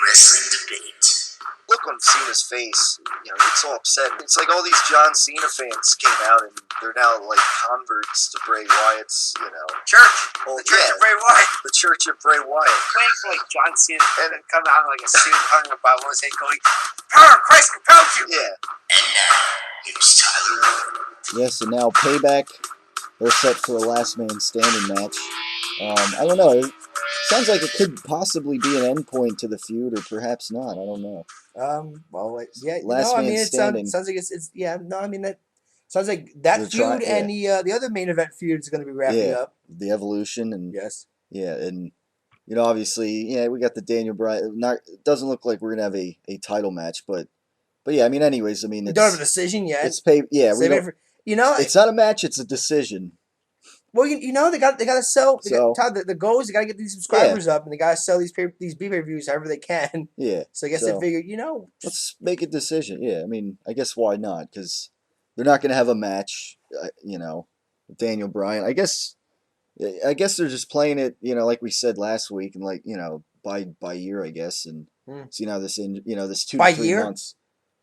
wrestling debate. Look on Cena's face, he gets all upset. It's like all these John Cena fans came out and they're now like converts to Bray Wyatt's, Church. The Church of Bray Wyatt. The Church of Bray Wyatt. Waiting for like John Cena to come out in like a suit talking about what was he going, power Christ compels you. Yeah. And now, here's Tyler Wood. Yes, and now Payback, they're set for a last man standing match. I don't know. It sounds like it could possibly be an endpoint to the feud, or perhaps not. I don't know. Last man standing. Sounds like it's that sounds like that feud and the other main event feud is going to be wrapping up. The Evolution and yes, and obviously, we got the Daniel Bryan. It doesn't look like we're gonna have a title match, but yeah, anyways, we don't have a decision yet. It's it's not a match; it's a decision. Well, they got to sell. The goals. They got to get these subscribers up, and they got to sell these pay-per-views however they can. Yeah. So I guess they figured, let's make a decision. Yeah, I guess why not? Because they're not going to have a match. Daniel Bryan. I guess they're just playing it. Like we said last week, and by year, I guess, and so this 2 to 3 months.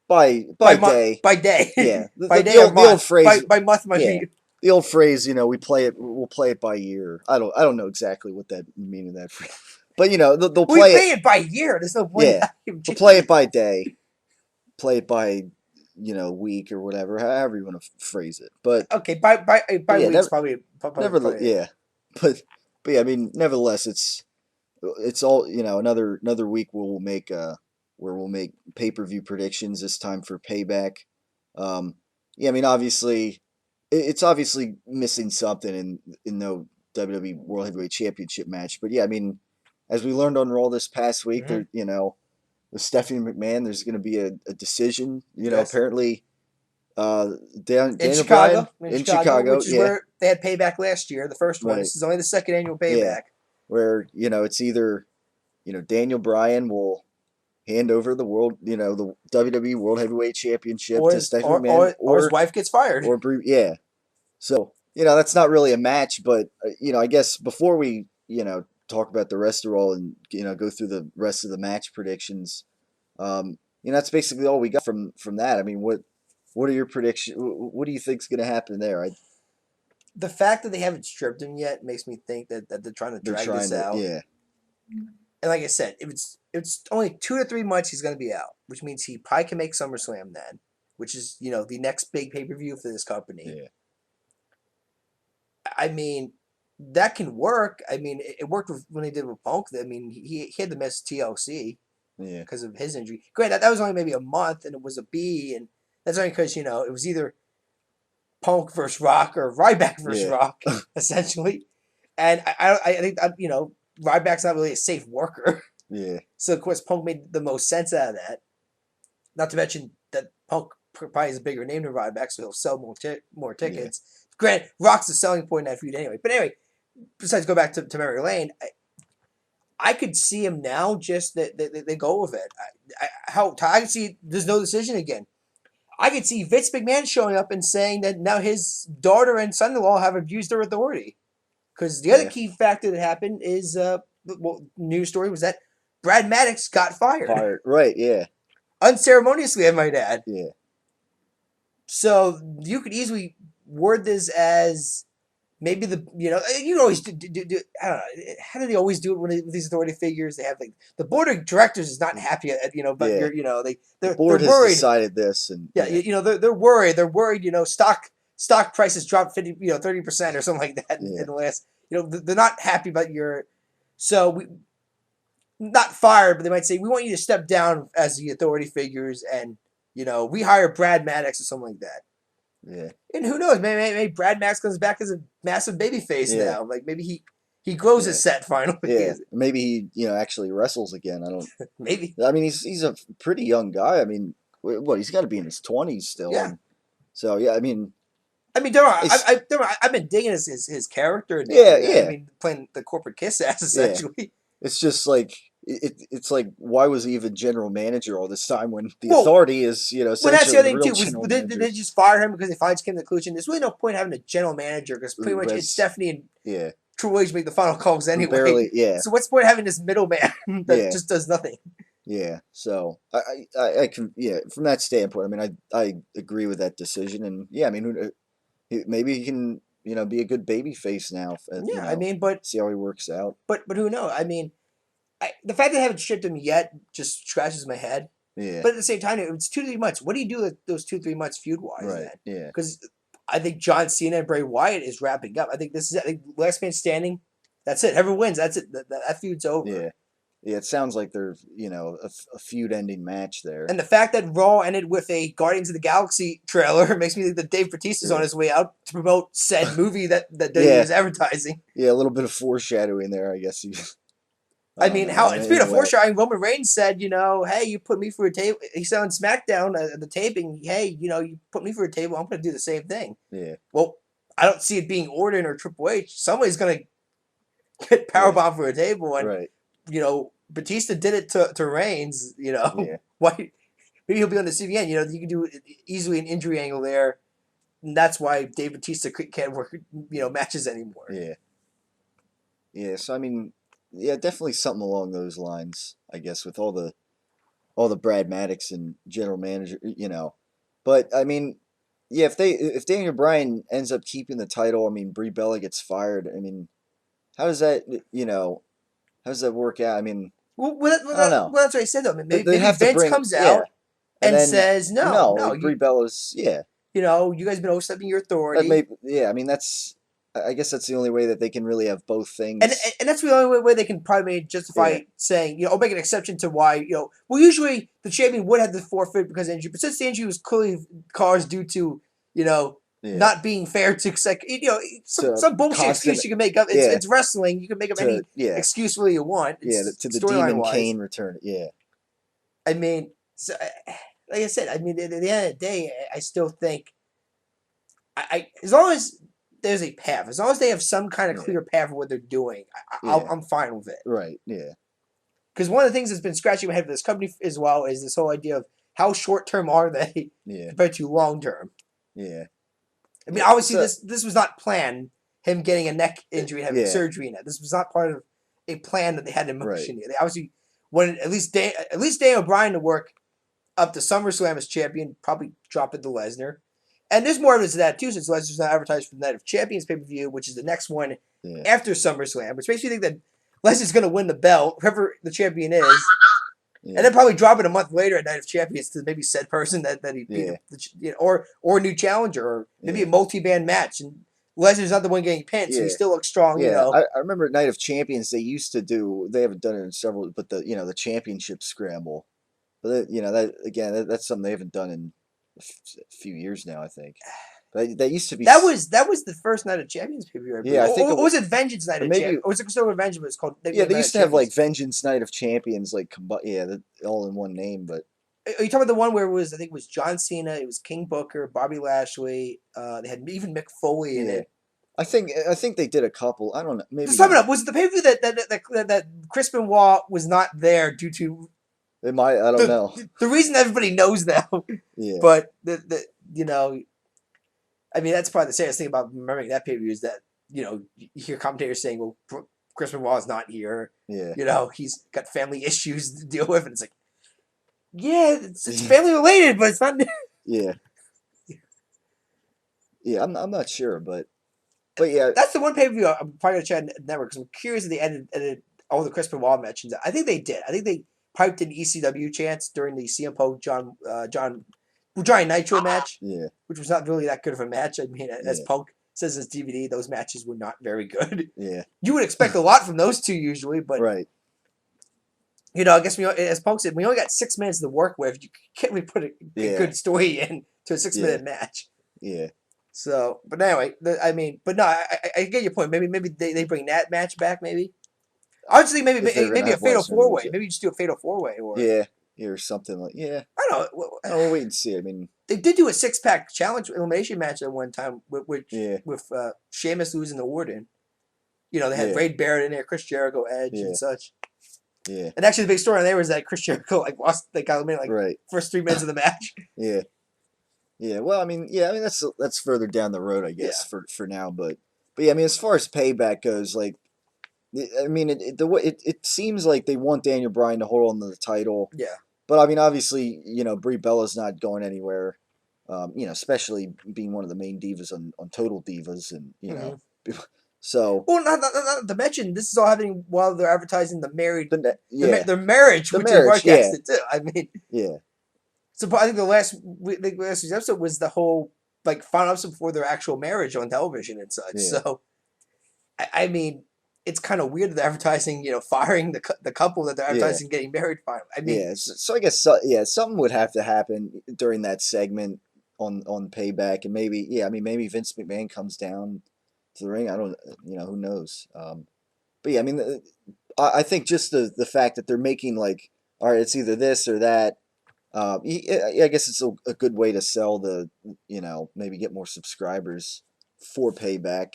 By day. By day. Yeah. The old phrase. By month. The old phrase, we'll play it by year. I don't know exactly what that meaning of that phrase. But they'll play it by year. There's no point. Yeah. They'll play it by day. Play it by week or whatever, however you want to phrase it. But okay, by week's probably yeah. But yeah, nevertheless it's all, another week we'll make pay-per-view predictions, this time for Payback. Obviously it's obviously missing something in no WWE World Heavyweight Championship match. But yeah, as we learned on Raw this past week, with Stephanie McMahon, there's going to be a decision. Apparently, Daniel Bryan in Chicago, which is where they had Payback last year. The first one. Right. This is only the second annual Payback. Yeah. Where it's either Daniel Bryan will hand over the the WWE World Heavyweight Championship to Stephanie McMahon, or his wife gets fired. So, that's not really a match, but, I guess before we, talk about the rest of Raw and, go through the rest of the match predictions, that's basically all we got from that. What are your predictions? What do you think's going to happen there? The fact that they haven't stripped him yet makes me think that they're trying to drag this out. Yeah. And like I said, if it's only 2 to 3 months, he's going to be out, which means he probably can make SummerSlam then, which is the next big pay-per-view for this company. Yeah. That can work. It worked when they did with Punk. He had to miss TLC because of his injury. Granted, that was only maybe a month, and it was a B, and that's only because it was either Punk versus Rock or Ryback versus Rock, essentially. And I think Ryback's not really a safe worker. Yeah. So, of course, Punk made the most sense out of that. Not to mention that Punk probably is a bigger name than Ryback, so he'll sell more tickets. Yeah. Granted, Rock's the selling point in that feud anyway. But anyway, besides go back to Mary Lane, I could see him now just that they go with it. I could see there's no decision again. I could see Vince McMahon showing up and saying that now his daughter and son-in-law have abused their authority. Because the other key factor that happened is, news story was that Brad Maddox got fired. Right, yeah. Unceremoniously, I might add. Yeah. So you could easily word this as maybe you always do I don't know, how do they always do it with these authority figures? They have the board of directors is not happy at but the board has worried. Decided this and they're worried. They're worried. Stock prices dropped 30% or something like that in the last. They're not happy about not fired, but they might say we want you to step down as the authority figures, and we hire Brad Maddox or something like that. Yeah. And who knows? Maybe Brad Maddox comes back as a massive babyface now. Like maybe he grows his set finally. Yeah. Maybe he actually wrestles again. I don't. Maybe. He's a pretty young guy. He's got to be in his 20s still. Yeah. And so yeah, I've been digging his character. Playing the corporate kiss ass essentially. Yeah. It's just like it's like, why was he even general manager all this time when the authority is essentially that's the other thing too. Did they just fire him because they finally came to the conclusion there's really no point having a general manager because pretty much it's Stephanie and Triple H make the final calls anyway. Barely, yeah. So what's the point of having this middleman that just does nothing? Yeah, so I can, yeah, from that standpoint, I mean, I agree with that decision, and yeah, I mean, maybe he can, be a good baby face now, Yeah, I mean, but see how he works out. but who knows? I mean, the fact that I haven't shipped him yet just scratches my head. Yeah, But at the same time, it's 2 to 3 months. What do you do with those 2 3 months feud wise right, then? yeah, Because I think John Cena and Bray Wyatt is wrapping up. I think last man standing. That's it. Whoever wins, that's it. That feud's over. yeah, yeah. It sounds like there's, a feud-ending match there. And the fact that Raw ended with a Guardians of the Galaxy trailer makes me think that Dave Bautista's on Yeah. his way out to promote said movie that he Yeah. was advertising. Yeah, a little bit of foreshadowing there, I guess. I don't mean, know. speaking of Anyway, foreshadowing, Roman Reigns said, hey, you put me for a table. He said on SmackDown at the taping, hey, you put me for a table. I'm going to do the same thing. yeah, Well, I don't see it being Orton or Triple H. Somebody's going to get powerbombed for a table, and right, Batista did it to Reigns. yeah, Why? Maybe he'll be on the CVN. You can do easily an injury angle there, and that's why Dave Batista can't work matches anymore. yeah, yeah. So I mean, yeah, definitely something along those lines, I guess, with all the Brad Maddox and general manager, But I mean, yeah, if Daniel Bryan ends up keeping the title, I mean, Brie Bella gets fired. I mean, how does that, how does that work out? I mean, I don't know. That's what I said though. They Maybe have to Vince bring, comes yeah, out and and then says, no, no, like Brie Bella's, yeah, you guys have been overstepping your that authority. may, yeah. I mean, I guess that's the only way that they can really have both And, things. and that's the only way they can probably justify Yeah. saying, or make an exception to why, well, usually the champion would have to forfeit because of injury, but since the injury was clearly caused due to, Yeah. not being fair to, To some bullshit constant, excuse you can make up. yeah, It's wrestling. You can make up any yeah, excuse really you want. yeah, It's to the storyline Demon wise. Kane return. Yeah, I mean, so, like I said, I mean, at the end of the day, I still think, as long as there's a path, as long as they have some kind of Yeah. clear path of what they're doing, Yeah. I'm fine with it. right, yeah, Because one of the things that's been scratching my head for this company as well is this whole idea of how short term are they yeah, compared to long term. yeah, I mean, Yeah, obviously so- this was not planned. Him getting a neck injury and having Yeah. surgery in it. This was not part of a plan that they had in motion Right. here. They obviously wanted at least Daniel Bryan to work up to SummerSlam as champion, probably drop it to Lesnar. And there's more evidence of that too, since Lesnar's not advertised for the Night of Champions pay-per-view, which is the next one yeah, after SummerSlam, which makes me think that Lesnar's going to win the belt, whoever the champion is, yeah, and then probably drop it a month later at Night of Champions to maybe said person that he beat, or a new challenger, or maybe a multi-band match, and Lesnar's not the one getting pinned, so he Yeah. still looks strong. yeah. I remember at Night of Champions they used to do. They haven't done it in several, but the championship scramble. But that's something they haven't done in a few years now. I think. But that used to be. That was the first Night of Champions pay-per-view. Yeah, I think or was it Vengeance Night of maybe- Champions? Or was it still Vengeance? But it's called. Yeah, they used to have like Vengeance Night of Champions, like all in one name. But Are you talking about the one where I think it was John Cena, it was King Booker, Bobby Lashley, they had even Mick Foley in Yeah. it. I think they did a couple. I don't know. Maybe Just sum it not. up. Was it the pay-per-view that Chris Benoit was not there due to It might. I don't know. the reason everybody knows now? Yeah. But I mean, that's probably the saddest thing about remembering that pay-per-view is that you hear commentators saying, "Well, Chris Benoit is not here. Yeah. He's got family issues to deal with," and it's like, yeah, it's family related, but it's not. Yeah. Yeah. I'm not sure, but yeah. That's the one pay-per-view I'm probably gonna check on the network because I'm curious if they edited all the Chris Benoit matches. I think they did. I think they piped in ECW chants during the CM Punk Johnny Nitro match, Yeah. which was not really that good of a match. I mean, as Yeah. Punk says in his DVD, those matches were not very good. Yeah. You would expect a lot from those two usually, but Right. I guess as Punk said, we only got 6 minutes to work with. You can't really put a Yeah. good story in to a 6-minute match. Yeah. So, but anyway, but no, I get your point. Maybe they bring that match back. Maybe I was thinking If they're gonna maybe a have fatal Lesnar four way. lose it. Maybe you just do a fatal 4-way, or Yeah. Or something like. Yeah. I don't know. Oh, we'll wait and see. I mean. They did do a 6-pack challenge elimination match at one time with Yeah. Sheamus losing to Orton. They had Yeah. Ray Barrett in there, Chris Jericho, Edge, Yeah. and such. Yeah. And actually, the big story on there was that Chris Jericho lost, got eliminated Right. first 3 minutes of the match. Yeah. Yeah. Well, I mean, that's further down the road, I guess, for now. But yeah, I mean, as far as Payback goes, like, I mean, the way it seems like they want Daniel Bryan to hold on to the title. Yeah. But I mean, obviously, Brie Bella's not going anywhere. Especially being one of the main divas on Total Divas, and so. Well, not to mention, this is all happening while they're advertising the marriage, The marriage, which is broadcasted too. I mean, yeah. So I think the last week's episode was the whole final episode before their actual marriage on television and such. Yeah. So, I mean, it's kind of weird that they're advertising, firing the couple that they're advertising getting married finally. I mean, so I guess something would have to happen during that segment on Payback, and maybe maybe Vince McMahon comes down to the ring. I don't, who knows. But yeah, I mean, I think just the fact that they're making all right, it's either this or that. I guess it's a good way to sell maybe get more subscribers for Payback,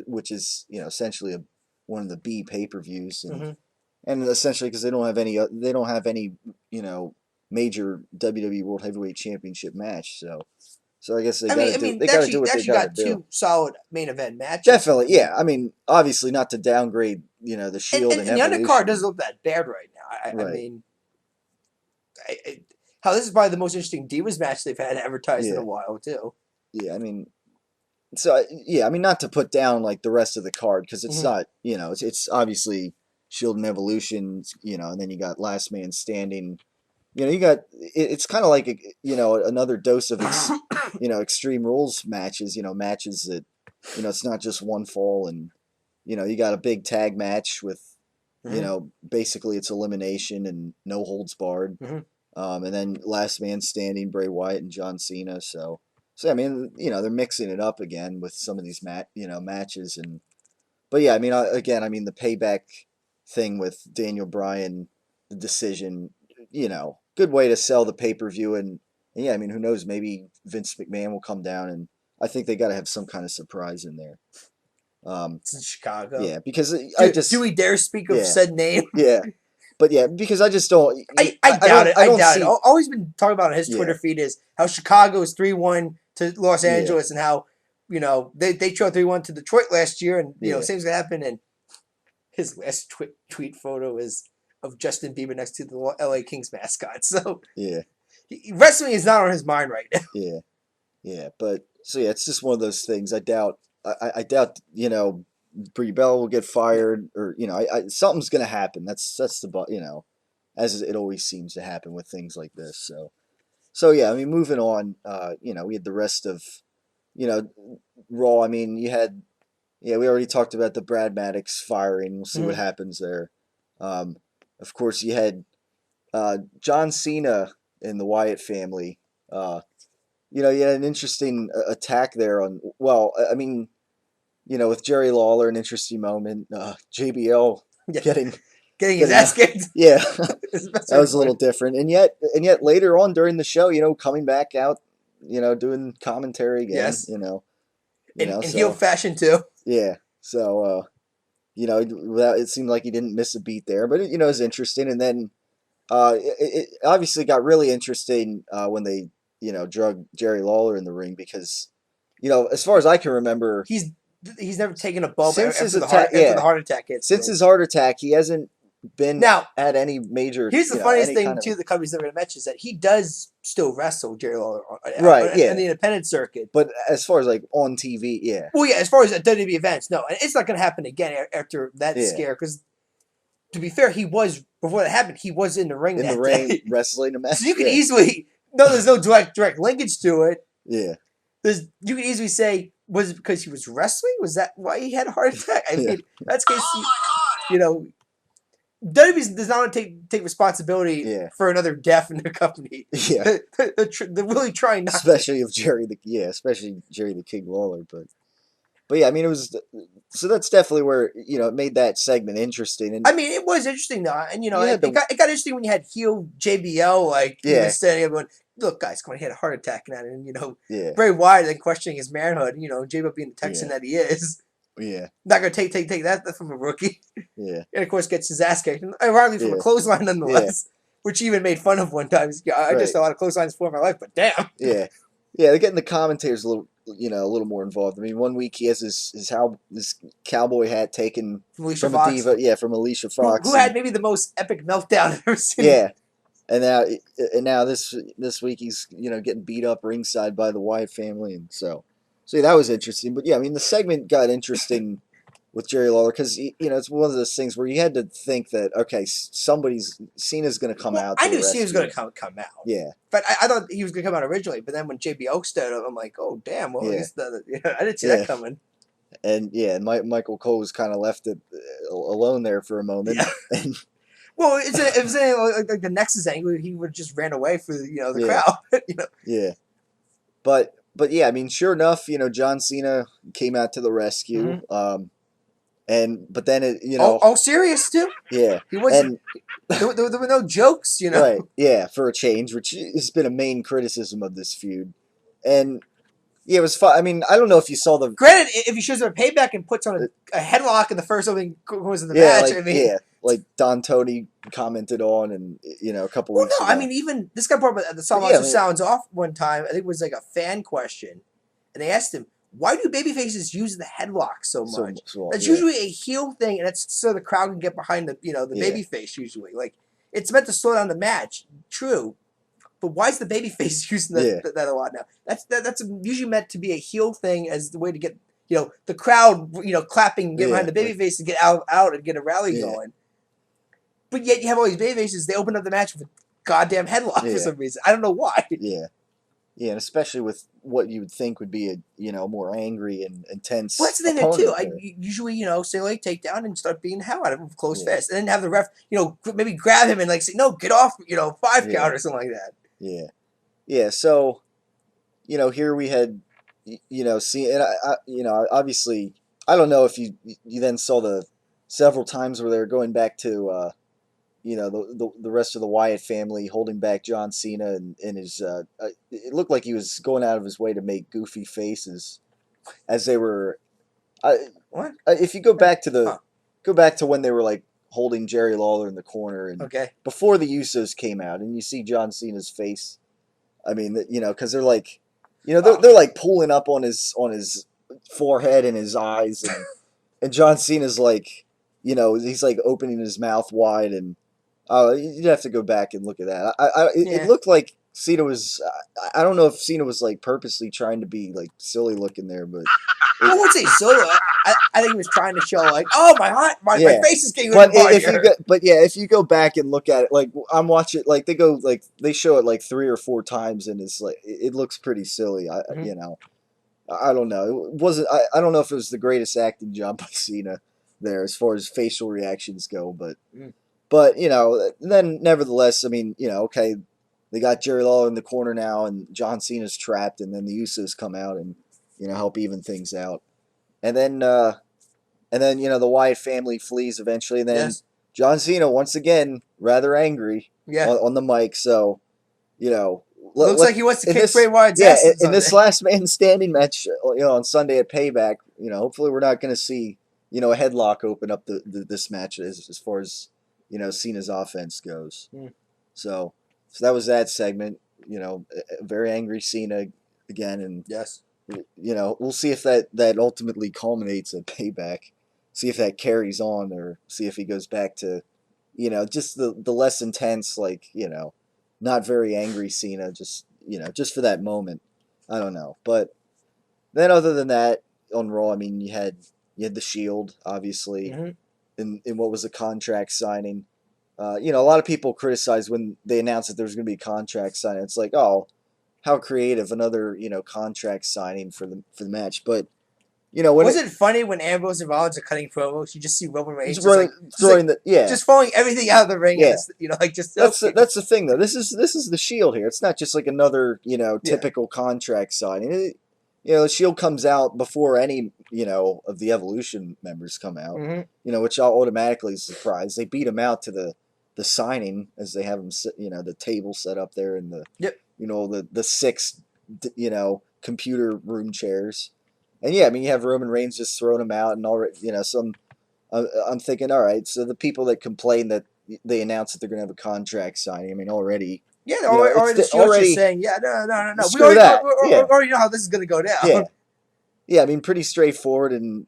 which is essentially one of the B pay-per-views, and essentially because they don't have any major WWE World Heavyweight Championship match, so I guess they got to do what they got to do. Two solid main event matches. Definitely, yeah. I mean, obviously not to downgrade the Shield and the undercard doesn't look that bad right now. I mean, this is probably the most interesting Divas match they've had advertised in a while too. Yeah, I mean, so yeah, I mean, not to put down the rest of the card because it's not, it's obviously Shield and Evolution, and then you got Last Man Standing. You got it's kind of like another dose of Extreme Rules matches. Matches that it's not just one fall, and you got a big tag match with basically it's elimination and no holds barred. And then Last Man Standing, Bray Wyatt and John Cena. So I mean, they're mixing it up again with some of these matches, but yeah, I mean, the Payback thing with Daniel Bryan, the decision, good way to sell the pay-per-view, and yeah, I mean, who knows, maybe Vince McMahon will come down, and I think they got to have some kind of surprise in there. It's in Chicago. Yeah, because do we dare speak of said name? Yeah. But yeah, because I just don't. I doubt it. I doubt it. All he's been talking about on his Twitter feed is how Chicago is 3-1 to Los Angeles, and how they showed 3-1 to Detroit last year, and same thing happened. And his last tweet photo is of Justin Bieber next to the LA Kings mascot. So wrestling is not on his mind right now. Yeah. But so yeah, it's just one of those things. I doubt. Brie Bella will get fired, or something's gonna happen. That's the as it always seems to happen with things like this. So yeah, I mean, moving on. We had the rest of Raw. I mean, you had we already talked about the Brad Maddox firing. We'll see what happens there. Of course, you had John Cena and the Wyatt family. You had an interesting attack there on. Well, I mean. With Jerry Lawler, an interesting moment. JBL getting his ass kicked. Yeah, that was a little different. And yet later on during the show, coming back out, doing commentary again. Yes. In heel fashion too. Yeah. So, it seemed like he didn't miss a beat there, but it was interesting. And then, it obviously got really interesting when they drug Jerry Lawler in the ring because, as far as I can remember, he's never taken a bump since after his attack. the heart attack hit. Since his heart attack, he hasn't been at any major. Here's the funniest thing too. The company's never going to mention is that he does still wrestle Jerry Lawler, in the independent circuit. But as far as on TV, yeah. Well, yeah. As far as at WWE events, no, and it's not going to happen again after that scare. Because to be fair, before that happened, he was in the ring. Wrestling a match. So you could eeasily there's no direct linkage to it. Yeah. You could easily say, was it because he was wrestling? Was that why he had a heart attack? I mean, that's because WWE does not take responsibility for another death in their company. Yeah, they're really trying not. Especially Jerry the King Lawler, but yeah, I mean, it was so that's definitely where it made that segment interesting. And I mean, it was interesting though, and it got interesting when you had heel JBL standing up going, "Look, guys, come on, he had a heart attack," and Bray Wyatt then questioning his manhood. JBL being the Texan that he is. Yeah, not gonna take that from a rookie. Yeah, and of course gets his ass kicked, ironically from a clothesline nonetheless, which he even made fun of one time. I just saw a lot of clotheslines before in my life, but damn. Yeah, they're getting the commentators a little a little more involved. I mean, one week he has his cowboy hat taken From Alicia from Fox, from Alicia Fox, who had maybe the most epic meltdown I've ever seen. yeah. And now this week he's getting beat up ringside by the Wyatt family, and so yeah, that was interesting. But yeah, I mean the segment got interesting with Jerry Lawler because it's one of those things where you had to think that okay, Cena's going to come out. I to knew the Cena was rescue. going to come out. Yeah, but I thought he was going to come out originally. But then when JB Oak stood up, I'm like, oh damn! Well, Yeah. at least I didn't see that coming. And Michael Cole was kind of left alone there for a moment. Yeah. And well, it was like the Nexus angle. He would just ran away for the crowd. Yeah, but yeah, I mean, sure enough, John Cena came out to the rescue. Mm-hmm. But then it all serious too. Yeah, he wasn't. There were no jokes, Right? Yeah, for a change, which has been a main criticism of this feud, and. Yeah, it was fun. I mean, I don't know if you saw the. Granted, if he shows up a Payback and puts on a headlock in the first opening goes in the match, like Don Tony commented on, and a couple weeks ago. I mean, even this guy brought up the sounds off one time. I think it was like a fan question, and they asked him, "Why do babyfaces use the headlock so much?" That's usually a heel thing, and that's so the crowd can get behind the babyface. Usually, like it's meant to slow down the match. True. But why is the babyface using that a lot now? That's usually meant to be a heel thing as the way to get the crowd clapping and get behind the babyface to get out and get a rally going. But yet you have all these babyfaces. They open up the match with a goddamn headlock for some reason. I don't know why. Yeah, and especially with what you would think would be a more angry and intense. Well, that's the thing there too. I usually say like takedown and start beating the hell out of him with closed fist, and then have the ref maybe grab him and like say no, get off 5 count or something like that. Yeah. So, here we had, see, and obviously, I don't know if you then saw the several times where they were going back to, the rest of the Wyatt family holding back John Cena and his. It looked like he was going out of his way to make goofy faces, as they were. What? If you go back to when they were like holding Jerry Lawler in the corner, and before the Usos came out, and you see John Cena's face. I mean, because they're like, they're like pulling up on his forehead and his eyes, and John Cena's like, he's like opening his mouth wide, and you'd have to go back and look at that. It looked like Cena was. I don't know if Cena was like purposely trying to be like silly looking there, but I wouldn't say silly. I think he was trying to show like, oh my face is getting. But if you go back and look at it, like I'm watching, like they show it like 3 or 4 times, and it's like it looks pretty silly. I don't know. It wasn't. I don't know if it was the greatest acting job by Cena there as far as facial reactions go, but then nevertheless, I mean, okay. They got Jerry Lawler in the corner now, and John Cena's trapped, and then the Usos come out and help even things out, and then the Wyatt family flees eventually, and then John Cena once again rather angry on the mic. So looks like he wants to kick Bray Wyatt's ass. In this last man standing match, on Sunday at Payback, hopefully we're not going to see a headlock open up this match as far as Cena's offense goes. So that was that segment. A very angry Cena again, and we'll see if that ultimately culminates at Payback. See if that carries on, or see if he goes back to, just the less intense, like not very angry Cena, just for that moment. I don't know, but then other than that, on Raw, I mean, you had the Shield, obviously, in what was a contract signing. A lot of people criticize when they announced that there's going to be a contract signing. It's like, oh, how creative, another contract signing for the match. But was it funny when Ambrose and Rollins are cutting promos? You just see Roman Reigns just falling everything out of the ring. Yeah. That's that's the thing though. This is the Shield here. It's not just like another typical contract signing. The Shield comes out before any of the Evolution members come out. Which I'll automatically surprise. They beat them out to the signing as they have them sit, the table set up there in the the 6 computer room chairs. And I mean, you have Roman Reigns just throwing them out, and already, I'm thinking, all right, so the people that complain that they announced that they're going to have a contract signing, I mean, already. Yeah, already the Shield's just saying, no. We already know how this is going to go down. Yeah. yeah, I mean, pretty straightforward, and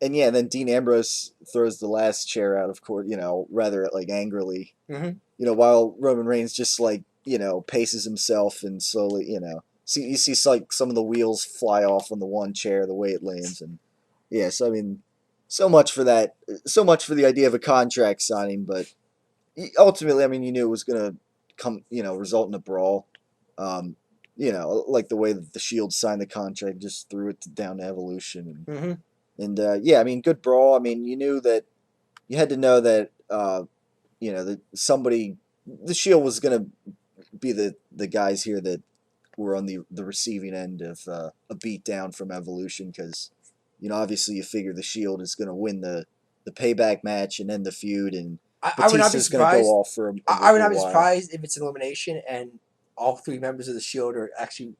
yeah, then Dean Ambrose throws the last chair out, of course, rather like angrily, Mm-hmm. while Roman Reigns just like paces himself and slowly, you see like some of the wheels fly off on the one chair, the way it lands, and yeah, so I mean, so much for that, so much for the idea of a contract signing, but ultimately, I mean, you knew it was gonna come, result in a brawl. Um, like the way that the Shield signed the contract, just threw it down to Evolution, Mm-hmm. and yeah, I mean, good brawl. I mean, you knew that you had to know that that somebody, the Shield was gonna be the guys here that were on the receiving end of a beatdown from Evolution, because obviously you figure the Shield is gonna win the payback match and end the feud, and I would not be Batista's gonna go surprised. off for a I would not little be while. surprised if it's an elimination and all three members of the Shield are actually,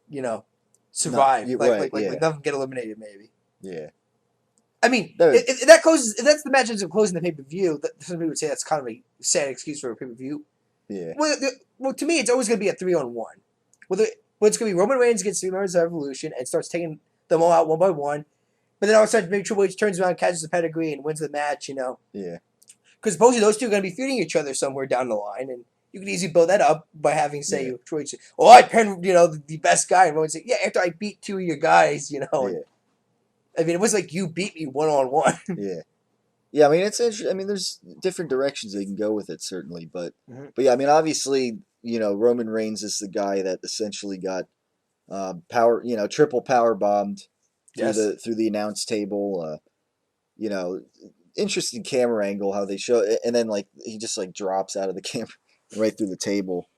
you know, Not survive. you're right, Like none of them get eliminated. Maybe. yeah. I mean, That if that closes, if that's the match ends up closing the pay per view, some people would say that's kind of a sad excuse for a pay per view. yeah, Well, to me, it's always going to be a 3-on-1. Well, it's going to be Roman Reigns against three members of Evolution and starts taking them all out one by one. But then all of a sudden, maybe Triple H turns around, catches the pedigree, and wins the match. yeah, Because supposedly those two are going to be feuding each other somewhere down the line, and you could easily build that up by having, say, yeah, Triple H say, "Oh, I pinned the best guy," and Roman say, "Yeah, after I beat two of your guys, And, yeah, I mean, it was like you beat me 1-on-1. yeah. Yeah, I mean it's interesting. I mean, there's different directions they can go with it, certainly, but Mhm. but yeah, I mean, obviously, Roman Reigns is the guy that essentially got power, triple power bombed Yes. through the announce table. You know, interesting camera angle how they show, and then like he just like drops out of the camera right through the table.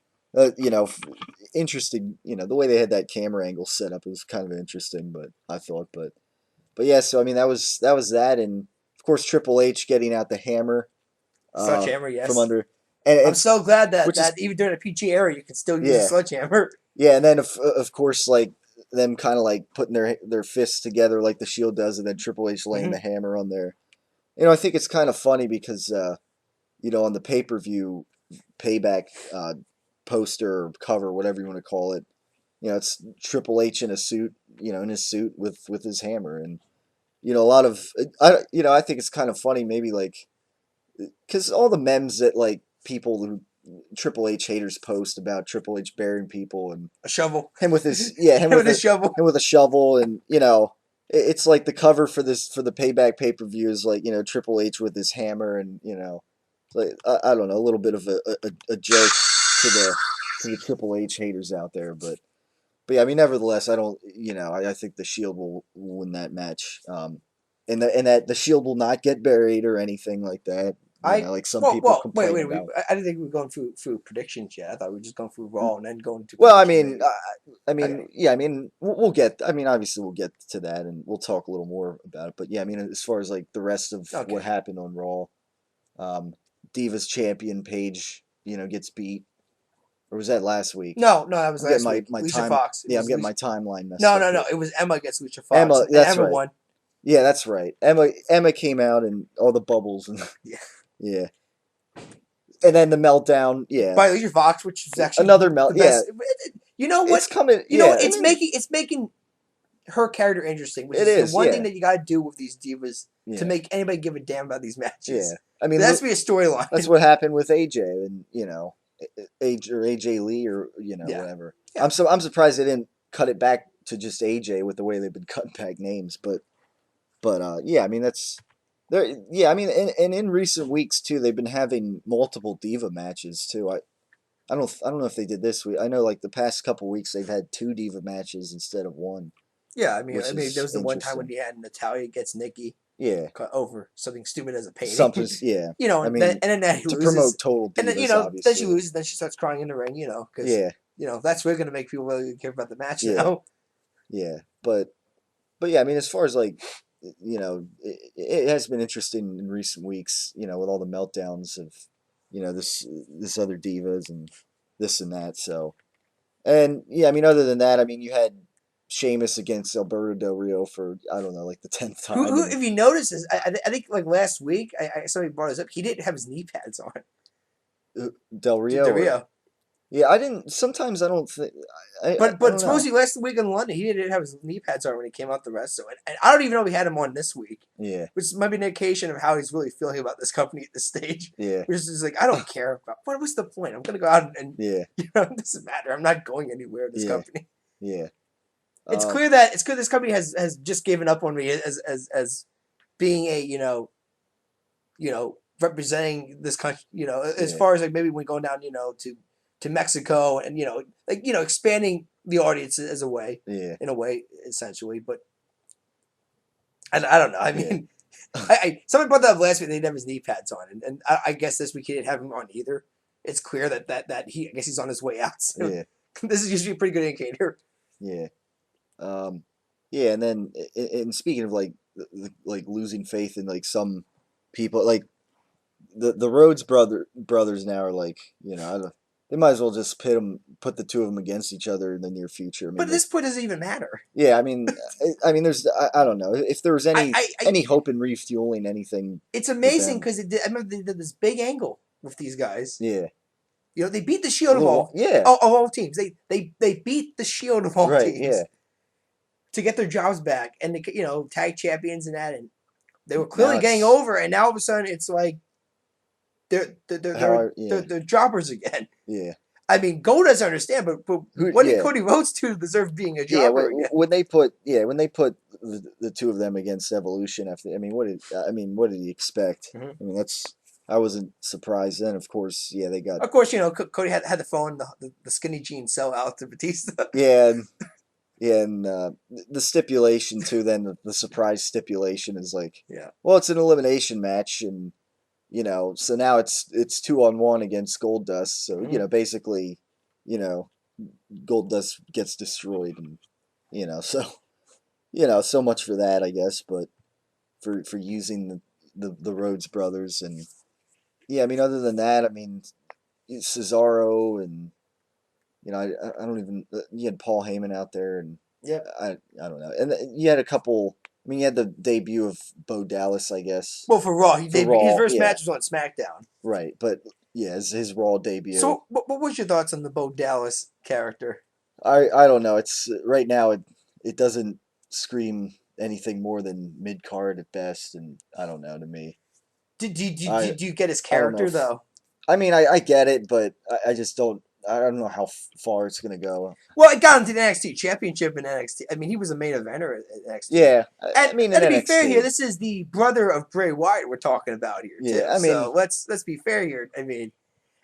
Interesting. The way they had that camera angle set up was kind of interesting, but I thought, but yeah. So I mean, that was that, and of course Triple H getting out the hammer Sledgehammer, from yes. under, and I'm it's so glad that, which is that even during a PG era, you can still use a yeah, sledgehammer. yeah, and then of course like them kind of like putting their fists together like the Shield does, and then Triple H laying Hmm. the hammer on there. I think it's kind of funny because on the pay-per-view Payback poster or cover, whatever you want to call it, it's Triple H in a suit, in his suit with his hammer, and a lot of I think it's kind of funny, maybe like because all the memes that like people who Triple H haters post about Triple H burying people and A shovel. him with his yeah him With with a shovel. him with a shovel, and it's like the cover for the Payback pay-per-view is like Triple H with his hammer, and like I don't know, a little bit of a joke to the Triple H haters out there, but yeah, I mean, nevertheless, I don't I think the Shield will win that match, and that the Shield will not get buried or anything like that, like some people Wait, complain wait. about. I didn't think we were going through predictions yet. I thought we were just going through Raw and then going to Well, I predictions. mean, Maybe. Okay. yeah, I mean, we'll get. I mean, obviously, we'll get to that, and we'll talk a little more about it. But yeah, I mean, as far as like the rest of what Okay. happened on Raw, um, Divas champion Paige, gets beat, or was that last week? No, that was I'm getting last my week. my Lisa time. Fox. It Yeah, I'm was getting Lisa. my timeline messed No, up no. here. It was Emma against Lucia Fox, Emma, and that's Emma right. won. Yeah, that's right. Emma came out and all the bubbles and Yeah. yeah, and then the meltdown. Yeah, By Lucia Fox, which is actually another melt. the Yeah, best. You know what? it's coming. Yeah, I mean, It's making her character interesting, which it is the is. one thing Yeah, that you got to do with these divas to yeah, make anybody give a damn about these yeah. matches. I mean, There has to be a that's storyline. what happened with AJ and AJ Lee or Yeah. whatever. Yeah. I'm surprised they didn't cut it back to just AJ with the way they've been cutting back names, but yeah, I mean that's there. Yeah, I mean, and in recent weeks too, they've been having multiple diva matches too. I don't know if they did this week. I know like the past couple weeks they've had two diva matches instead of one, Yeah, which there is was the one time when interesting. you had Natalia gets Nikki Yeah, cut over something stupid as a something. painting. Yeah, I And mean then Natty to loses, promote total and then divas, then she obviously. loses, then she starts crying in the ring. Because Yeah, that's really gonna make people really care about the match yeah, now. yeah. But yeah, I mean, as far as like, it has been interesting in recent weeks, with all the meltdowns of, this other divas and this and that. So, and yeah, I mean, other than that, I mean, you had Sheamus against Alberto Del Rio for I don't know, like the 10th time, Who, and if you notice this, I think like last week, somebody brought this up. He didn't have his knee pads on. Del Del Rio or Rio. Yeah, I didn't. Sometimes I don't think. I But don't know. supposedly last week in London, he didn't have his knee pads on when he came out the rest. So, and I don't even know if he had him on this week, Yeah, which might be an indication of how he's really feeling about this company at this stage. yeah, Which is like, I don't care. What's the point? I'm gonna go out and yeah, it doesn't matter. I'm not going anywhere. This yeah, company. yeah. It's Um, clear that this company has just given up on me as being a representing this country. As yeah, far as like maybe when going down to Mexico and expanding the audience as a way yeah, in a way essentially. But I don't know. I yeah. mean, someone brought that up last week. They didn't have his knee pads on, and I guess this week he didn't have him on either. It's clear that I guess he's on his way out soon. Yeah, This is usually a pretty good indicator. yeah. Yeah, and then and speaking of like like losing faith in like some people, like the Rhodes brothers now are like, I don't, they might as well just put the two of them against each other in the near future. I But mean, at this point, it doesn't even matter. yeah, I mean, there's I don't know if there was I any hope in refueling anything It's with amazing them. because I remember they did this big angle with these guys. Yeah, They beat the Shield of all yeah, of all teams. They beat the Shield of all right, teams yeah. to get their jobs back, and tag champions and that, and they were Now clearly getting it's over. And now all of a sudden, it's like yeah, they're jobbers again. yeah. I mean, Gold doesn't understand, but what did Yeah. Cody Rhodes do to deserve being a Yeah, jobber again? when they put the two of them against Evolution after, what did he expect? Mhm. I mean, I wasn't surprised then. Of course, yeah, they got Of course, Cody had to phone the skinny jeans sell out to Batista. and the stipulation too. Then the surprise stipulation is like, Yeah. well, it's an elimination match, and so now it's 2-on-1 against Goldust. So Mhm. basically, you know, Goldust gets destroyed, and so. So much for that, I guess, but for using the Rhodes brothers, and yeah, I mean, other than that, I mean, Cesaro, and I don't even, you had Paul Heyman out there, and Yeah. I don't know, and you had a couple. I mean, you had the debut of Bo Dallas, I guess. Well, for Raw, Raw, his first yeah. match was on SmackDown. Right, but yeah, his Raw debut. So, what was your thoughts on the Bo Dallas character? I don't know. It's right now it doesn't scream anything more than mid card at best, and I don't know, to me. Do you get his I don't know character if- though? I mean, I get it, but I just don't. I don't know how far it's gonna go. Well, it got him to the NXT Championship in NXT. I mean, he was a main eventer at NXT. Yeah, And, in to be NXT. fair here, this is the brother of Bray Wyatt we're talking about here. Too. Yeah, I mean- so let's be fair here. I mean,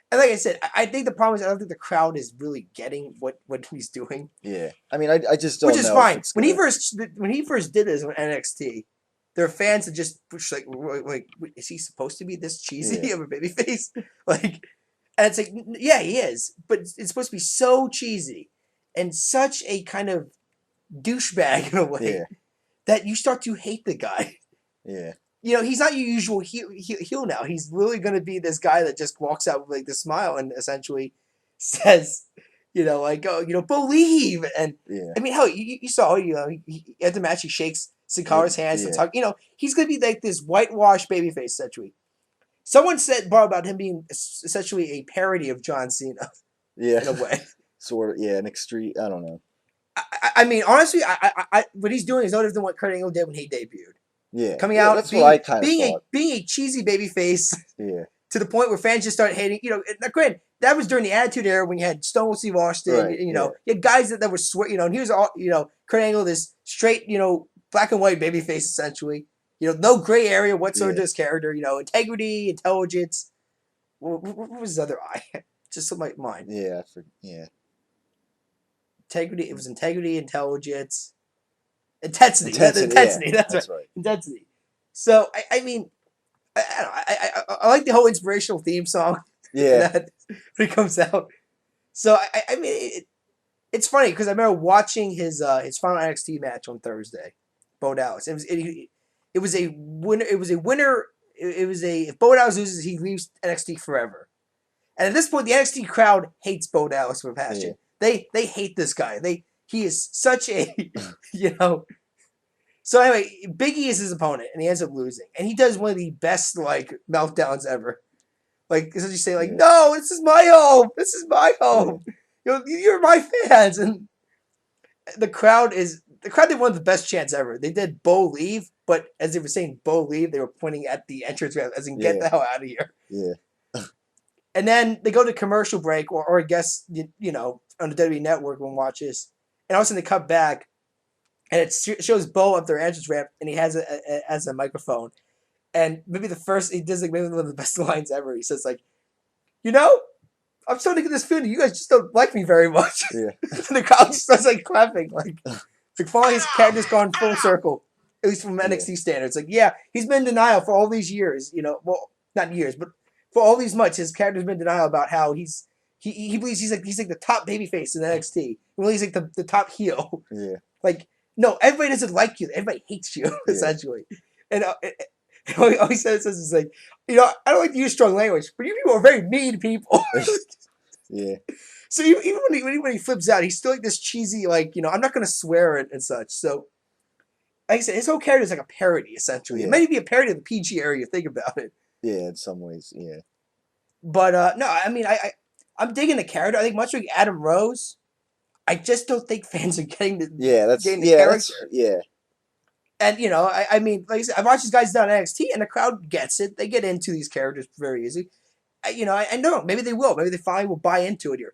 and like I said, I think the problem is I don't think the crowd is really getting what he's doing, Yeah, I mean, I just don't which is know. fine. If it's When he gonna- first did this on NXT, there are fans that just push like, is he supposed to be this cheesy Yeah. of a babyface? Like, and it's like, yeah, he is, but it's supposed to be so cheesy and such a kind of douchebag in a way Yeah, that you start to hate the guy. yeah, He's not your usual heel now. He's really going to be this guy that just walks out with like this smile and essentially says, believe. And yeah, I mean, hell, you saw, at the match, he shakes Sin Cara's hands and Yeah. talk. He's going to be like this whitewashed babyface essentially. Someone said about him being essentially a parody of John Cena yeah. in a way. Sort of, yeah, an extreme. I don't know. I mean, honestly, what he's doing is no different than what Kurt Angle did when he debuted. Yeah, Coming yeah, out, That's being, what I kind of being thought. being a cheesy babyface Yeah, to the point where fans just started hating. Now, granted, that was during the Attitude Era when you had Stone Cold Steve Austin. Right, You had guys that were and he was all Kurt Angle, this straight black and white babyface essentially. No gray area whatsoever to his character. Integrity, intelligence. What was his other eye? Just slipped my mind. yeah, Integrity. It was integrity, intelligence, intensity. Intensity, yeah, That's right. Intensity. So I mean, I like the whole inspirational theme song. Yeah, That when it comes out. So I mean, it's funny because I remember watching his final NXT match on Thursday, Bo Dallas. It was a winner. It was a winner. It was a if Bo Dallas loses, he leaves NXT forever. And at this point, the NXT crowd hates Bo Dallas with passion. They hate this guy. He is such a So anyway, Big E is his opponent, and he ends up losing. And he does one of the best meltdowns ever, Like essentially saying like, Yeah. no, this is my home. This is my home. You're my fans, and the crowd did one of the best chants ever. They did Bo leave, but as they were saying Bo leave, they were pointing at the entrance ramp as in get Yeah. the hell out of here. Yeah. And then they go to commercial break, or I guess on the WWE Network when watch this, and all of a sudden they cut back, and it shows Bo up their entrance ramp, and he has a microphone, and maybe he does like maybe one of the best lines ever. He says like, I'm starting to get this feeling you guys just don't like me very much. Yeah. And the crowd just starts like clapping, like finally his character's gone full circle, at least from NXT standards. Like, yeah, he's been in denial for all these years, well, not years, but for all these months, his character's been in denial about how he believes he's like the top babyface in NXT. Well, he's like the top heel. Yeah. Like, no, everybody doesn't like you. Everybody hates you, essentially. And all he says is like, I don't like to use strong language, but you people are very mean people. Yeah. So even when he flips out, he's still like this cheesy, like, I'm not going to swear and such. So, like I said, his whole character is like a parody, essentially. Yeah. It may be a parody of the PG era, you think about it. Yeah, in some ways, yeah. But, no, I mean, I'm digging the character. I think much like Adam Rose, I just don't think fans are getting the character. Yeah. And, I mean, like I said, I've watched these guys down at NXT, and the crowd gets it. They get into these characters very easy. I know, maybe they will. Maybe they finally will buy into it here.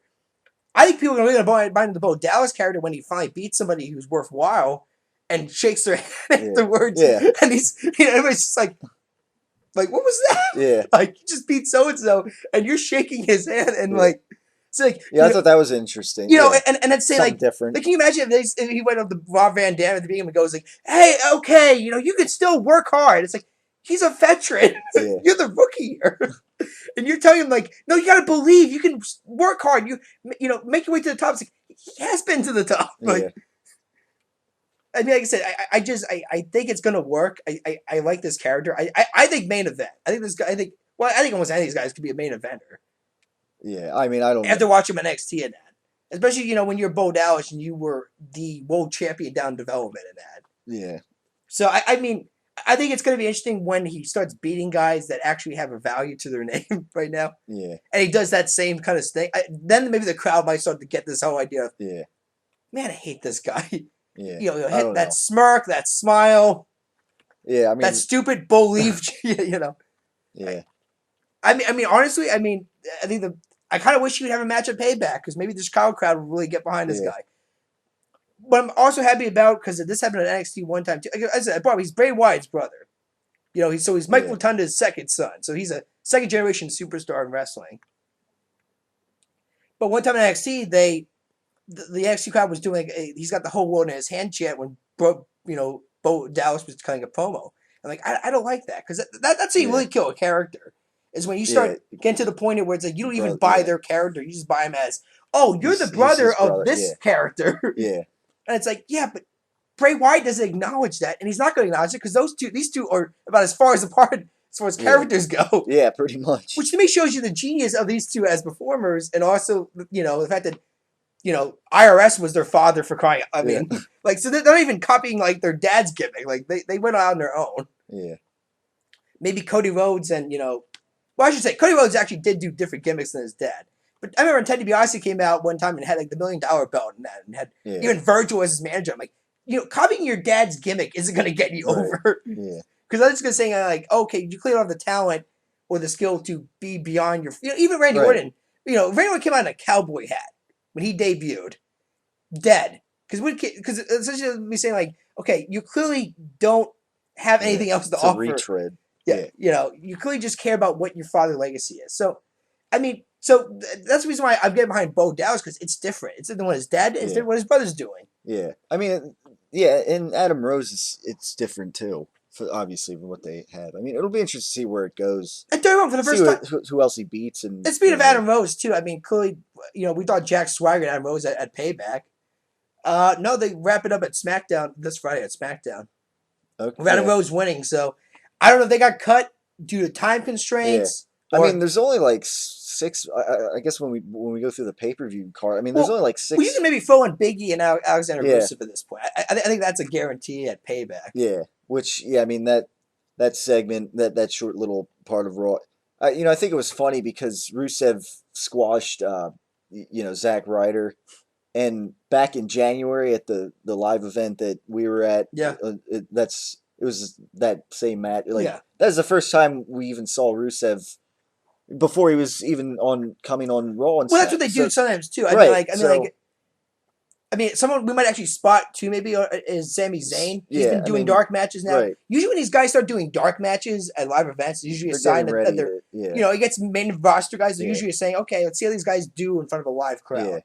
I think people are really going to buy into the Bo Dallas character when he finally beats somebody who's worthwhile and shakes their hand afterwards. Yeah. And everybody's just like, what was that? Yeah. Like, you just beat so-and-so, and you're shaking his hand, and it's like... Yeah, I thought that was interesting. And then say, something different. Like, can you imagine if he went up to Rob Van Dam at the beginning and goes like, hey, okay, you can still work hard. It's like, he's a veteran. Yeah. You're the rookie here. And you're telling him, like, no, you got to believe. You can work hard. You make your way to the top. It's like, he has been to the top. Like, I mean, like I said, I think it's going to work. I like this character. I think main event. I think this guy, I think almost any of these guys could be a main eventer. Yeah, I mean, I don't have to watch him at NXT in that. Especially, when you're Bo Dallas and you were the world champion down development in that. Yeah. So, I mean, I think it's going to be interesting when he starts beating guys that actually have a value to their name right now. Yeah. And he does that same kind of thing. Then maybe the crowd might start to get this whole idea of, man, I hate this guy. Yeah. Hit that smirk, that smile. Yeah, I mean. That stupid Bo Leaf, Yeah. I mean, honestly, I think I kind of wish he would have a match at Payback because maybe the Chicago crowd would really get behind this guy. What I'm also happy about, because this happened at NXT one time too. As I said, he's Bray Wyatt's brother. He's Mike Rotunda's second son. So he's a second generation superstar in wrestling. But one time at NXT, the NXT crowd was doing he's got the whole world in his hand chant when Bo Dallas was cutting a promo. I'm like, I don't like that because that's how you really kill a character. Is when you start getting to the point where it's like you don't even buy their character, you just buy him as, you're the brother of this character. Yeah. And it's like, but Bray Wyatt doesn't acknowledge that, and he's not going to acknowledge it because these two are about as far apart as far as characters go. Yeah, pretty much. Which to me shows you the genius of these two as performers, and also the fact that IRS was their father for crying. I mean, so they're not even copying like their dad's gimmick. Like they went out on their own. Yeah. Maybe Cody Rhodes and I should say Cody Rhodes actually did do different gimmicks than his dad. But I remember Ted DiBiase came out one time and had like the $1 million belt and that, and had even Virgil as his manager. I'm like, copying your dad's gimmick isn't going to get you over. Yeah. Because I was just going to say, like, okay, you clearly don't have the talent or the skill to be beyond your. Even Randy Orton. Randy Orton came out in a cowboy hat when he debuted, dead. Because essentially me saying like, okay, you clearly don't have anything else to offer. Retread. Yeah, you clearly just care about what your father's legacy is. So, I mean, that's the reason why I'm getting behind Bo Dallas because it's different. It's different what his dad is, different what his brother's doing. Yeah, I mean, and Adam Rose it's different too. Obviously, from what they have. I mean, it'll be interesting to see where it goes. And don't for the first time, who else he beats. And speaking of Adam Rose too, I mean, clearly, we thought Jack Swagger and Adam Rose at Payback. No, they wrap it up at SmackDown this Friday at SmackDown. Okay. With Adam Rose winning, so I don't know if they got cut due to time constraints. Yeah. I mean, there's only like 6. I guess when we go through the pay-per-view card, I mean, there's only like 6. Well, you can maybe throw in Biggie and Alexander Rusev at this point. I think that's a guarantee at Payback. Yeah, which I mean that segment, that short little part of Raw, I think it was funny because Rusev squashed, Zack Ryder, and back in January at the live event that we were at, Yeah. it was that same match. Like Yeah. that was the first time we even saw Rusev before he was even coming on Raw and Well, that's what they do so, sometimes too. right. Someone we might actually spot too maybe is Sami Zayn. He's Yeah, been I doing mean, dark matches now. right. Usually when these guys start doing dark matches at live events, it's usually a They're sign getting that ready they're, to, it gets main roster guys. They're Yeah. usually saying, okay, let's see how these guys do in front of a live crowd.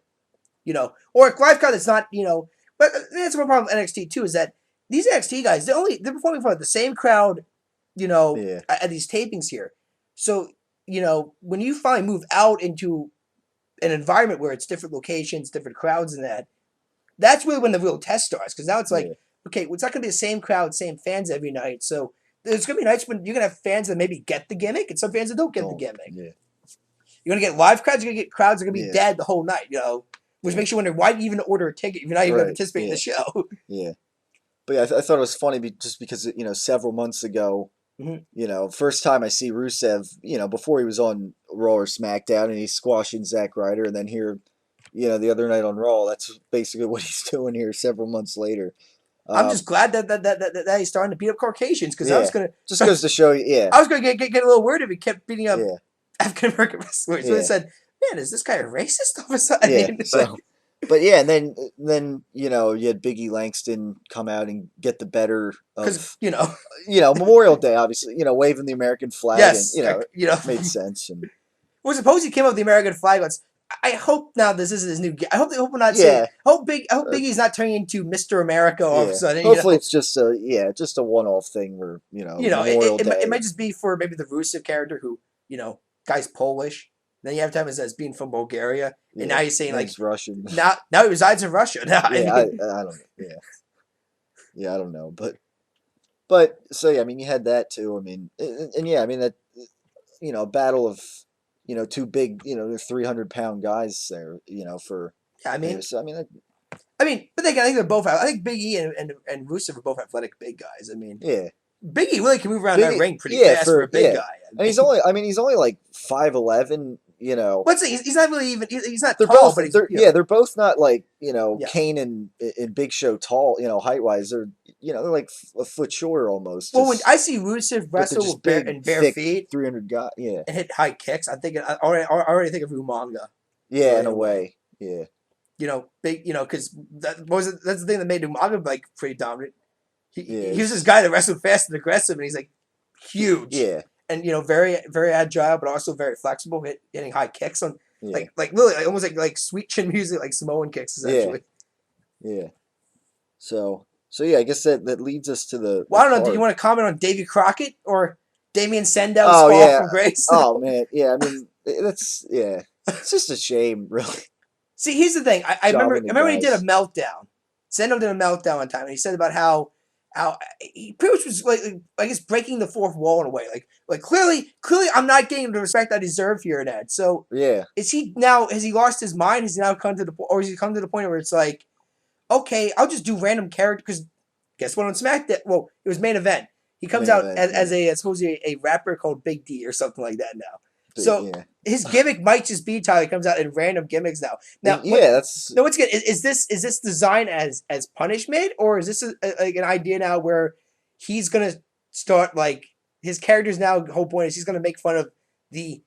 Yeah. Or a live crowd that's not, but that's one problem with NXT too, is that these NXT guys, they're performing for the same crowd, Yeah. at these tapings here. So, when you finally move out into an environment where it's different locations, different crowds and that's really when the real test starts. Because now it's like, Yeah. okay, well, it's not going to be the same crowd, same fans every night. So there's going to be nights when you're going to have fans that maybe get the gimmick and some fans that don't get the gimmick. Yeah. You're going to get live crowds, you're going to get crowds that are going to be Yeah. dead the whole night, which makes you wonder, why do you even order a ticket if you're not even going to Right, participate in yeah. the show? Yeah. But yeah, I thought it was funny just because, several months ago, Mhm. first time I see Rusev, before he was on Raw or SmackDown and he's squashing Zack Ryder, and then here, the other night on Raw, that's basically what he's doing here several months later. I'm just glad that he's starting to beat up Caucasians, because I Yeah. was going to Just goes to show you, yeah. I was going to get a little worried if he kept beating up Yeah. African American wrestlers. So Yeah. I said, man, is this guy a racist all of a sudden? Yeah. So, but yeah, and then you had Big E Langston come out and get the better because of Memorial Day, obviously, waving the American flag, yes, and made sense. And well, suppose he came up with the American flag. I hope now this is his new. I hope we're not Yeah. saying. I hope Big E's not turning into Mr. America all of a sudden. Hopefully it's just a one-off thing where Memorial Day. It might just be for maybe the Rusev character who guy's Polish. Then you have time as being from Bulgaria, and now you're saying like he's Russian. Now he resides in Russia. Now, Yeah, I don't know. Yeah, I don't know, but so yeah, I mean, you had that too. I mean, and yeah, I mean that a battle of two big 300-pound guys there. For I mean, so, but I think they're both. I think Big E and Rusev are both athletic big guys. I mean, yeah. Big E really can move around that ring pretty fast for a big guy. And he's only like 5'11", But he's not really even. He's not They're tall, both, but he's they're both not like Yeah. Kane and Big Show tall, height wise. They're they're like a foot shorter almost. Well, when I see Rusev wrestle with bare thick feet 300 guy, yeah, and hit high kicks, I already think of Umanga. yeah, Right in a away. way, Big, because that's the thing that made Umanga like pretty dominant. He Yeah. was this guy that wrestled fast and aggressive, and he's like huge. yeah, And very very agile, but also very flexible, hitting high kicks on yeah, like literally almost like sweet chin music, like Samoan kicks essentially. yeah. So yeah, I guess that leads us to the. Well, I don't know. card. Did you want to comment on Davy Crockett or Damian Sandow's Oh, fall yeah. from grace? Oh man, yeah. I mean, it's just a shame, really. See, here's the thing. I remember Jobbing the when he did a guys. meltdown. Sando did a meltdown one time, and he said about how he pretty much was like I guess breaking the fourth wall in a way. Like clearly I'm not getting the respect I deserve here, Ned. So Yeah, has he lost his mind? Has he now come to the or has he come to the point where it's like, okay, I'll just do random character because guess what on SmackDown? Well, it was main event. He comes Main out event, as supposedly a rapper called Big D or something like that now. but, So yeah, his gimmick might just be Tyler comes out in random gimmicks now. Now, yeah, that's no, what's good? Is this designed as punishment, or is this like an idea now where he's gonna start like his character's now? The whole point is he's gonna make fun of the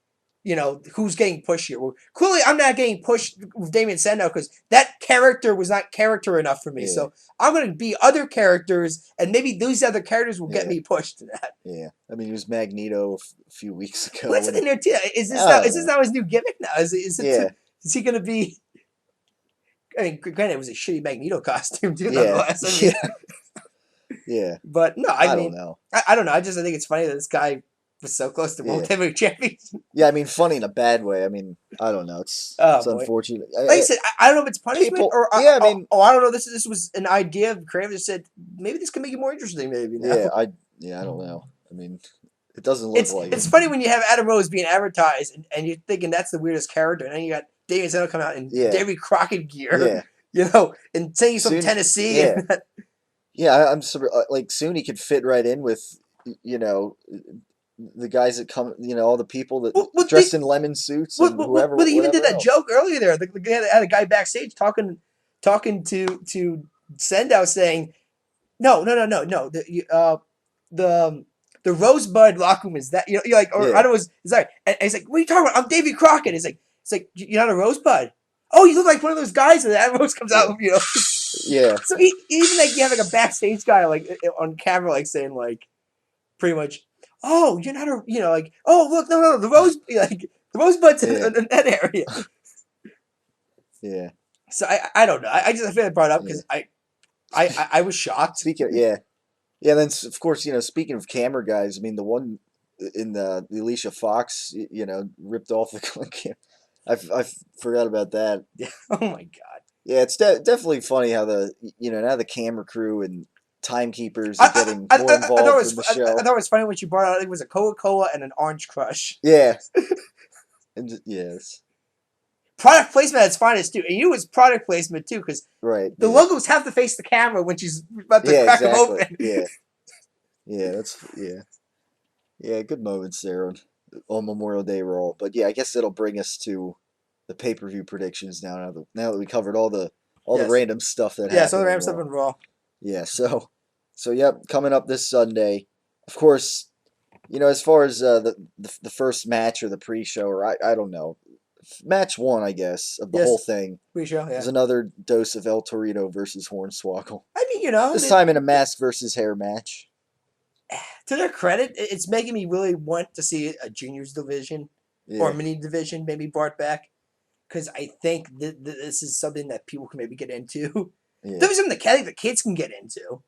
who's getting pushed here. Well, clearly I'm not getting pushed with Damien Sandow because that character was not character enough for me. Yeah. So I'm gonna be other characters, and maybe these other characters will get Yeah. me pushed to that. yeah. I mean, he was Magneto a few weeks ago. What's in there too? Is this I don't is this now his new gimmick now? Is it? Yeah. Is he gonna be? I mean, granted, it was a shitty Magneto costume too. Yeah, Nonetheless, I mean, yeah. but no, I mean, don't know. I don't know. I think it's funny that this guy was so close to World Heavyweight Champion. Yeah, I mean, funny in a bad way. I mean, I don't know. It's Oh, boy. unfortunate. Like I said, I don't know if it's punishment People- or yeah, I mean- I don't know. This was an idea of creative that said maybe this can make it more interesting. Maybe now. I don't know. I mean, it doesn't look like It's it. funny when you have Adam Rose being advertised and you're thinking that's the weirdest character, and then you got Damian Sandow come out in Yeah. Davy Crockett gear, Yeah, and saying he's from Soon- Tennessee. yeah. And yeah. I'm like soon he could fit right in with, the guys that come, all the people that Well, dressed in lemon suits and whoever, they even did whatever that else. joke earlier there. The guy had a guy backstage talking to Sendow saying, no. The the Rosebud locker room is that you're like, or Yeah. I don't know, is that? And he's like, what are you talking about? I'm Davy Crockett. It's like you're not a Rosebud. Oh, you look like one of those guys that Rose comes out Yeah. with, Yeah. So even like you have like a backstage guy like on camera like saying like pretty much, oh, you're not a like, oh look, no, the Rose like the Rosebud's Yeah. in that area. Yeah. So I don't know. I just feel I brought it up Yeah. because I was shocked. Speaking of, yeah. Yeah, then of course, speaking of camera guys, I mean the one in the Alicia Fox, ripped off the camera. I forgot about that. Yeah. Oh my god. Yeah, it's definitely funny how now the camera crew and timekeepers are getting more involved in the show. I thought it was funny when she brought out it was a Coca-Cola and an Orange Crush. Yeah. And yes. Product placement at its finest too, and you was product placement too because Right. the Yeah. logos have to face the camera when she's about to Yeah, crack them exactly. open. Yeah. Yeah, yeah, good moments there on Memorial Day Raw. But yeah, I guess that'll bring us to the pay-per-view predictions now that we covered all the Yes. random stuff that Yeah, happened. so the on Ram stuff Raw. in Raw. Yeah, so yep, coming up this Sunday. Of course, as far as the first match or the pre-show, or I don't know, match one, I guess, of the Yes. whole thing Pre-show, yeah. is another dose of El Torito versus Hornswoggle. I mean, This time in a mask versus hair match. to their credit, it's making me really want to see a juniors division or Yeah, mini division maybe brought back because I think this is something that people can maybe get into. yeah, There's something that the kids can get into.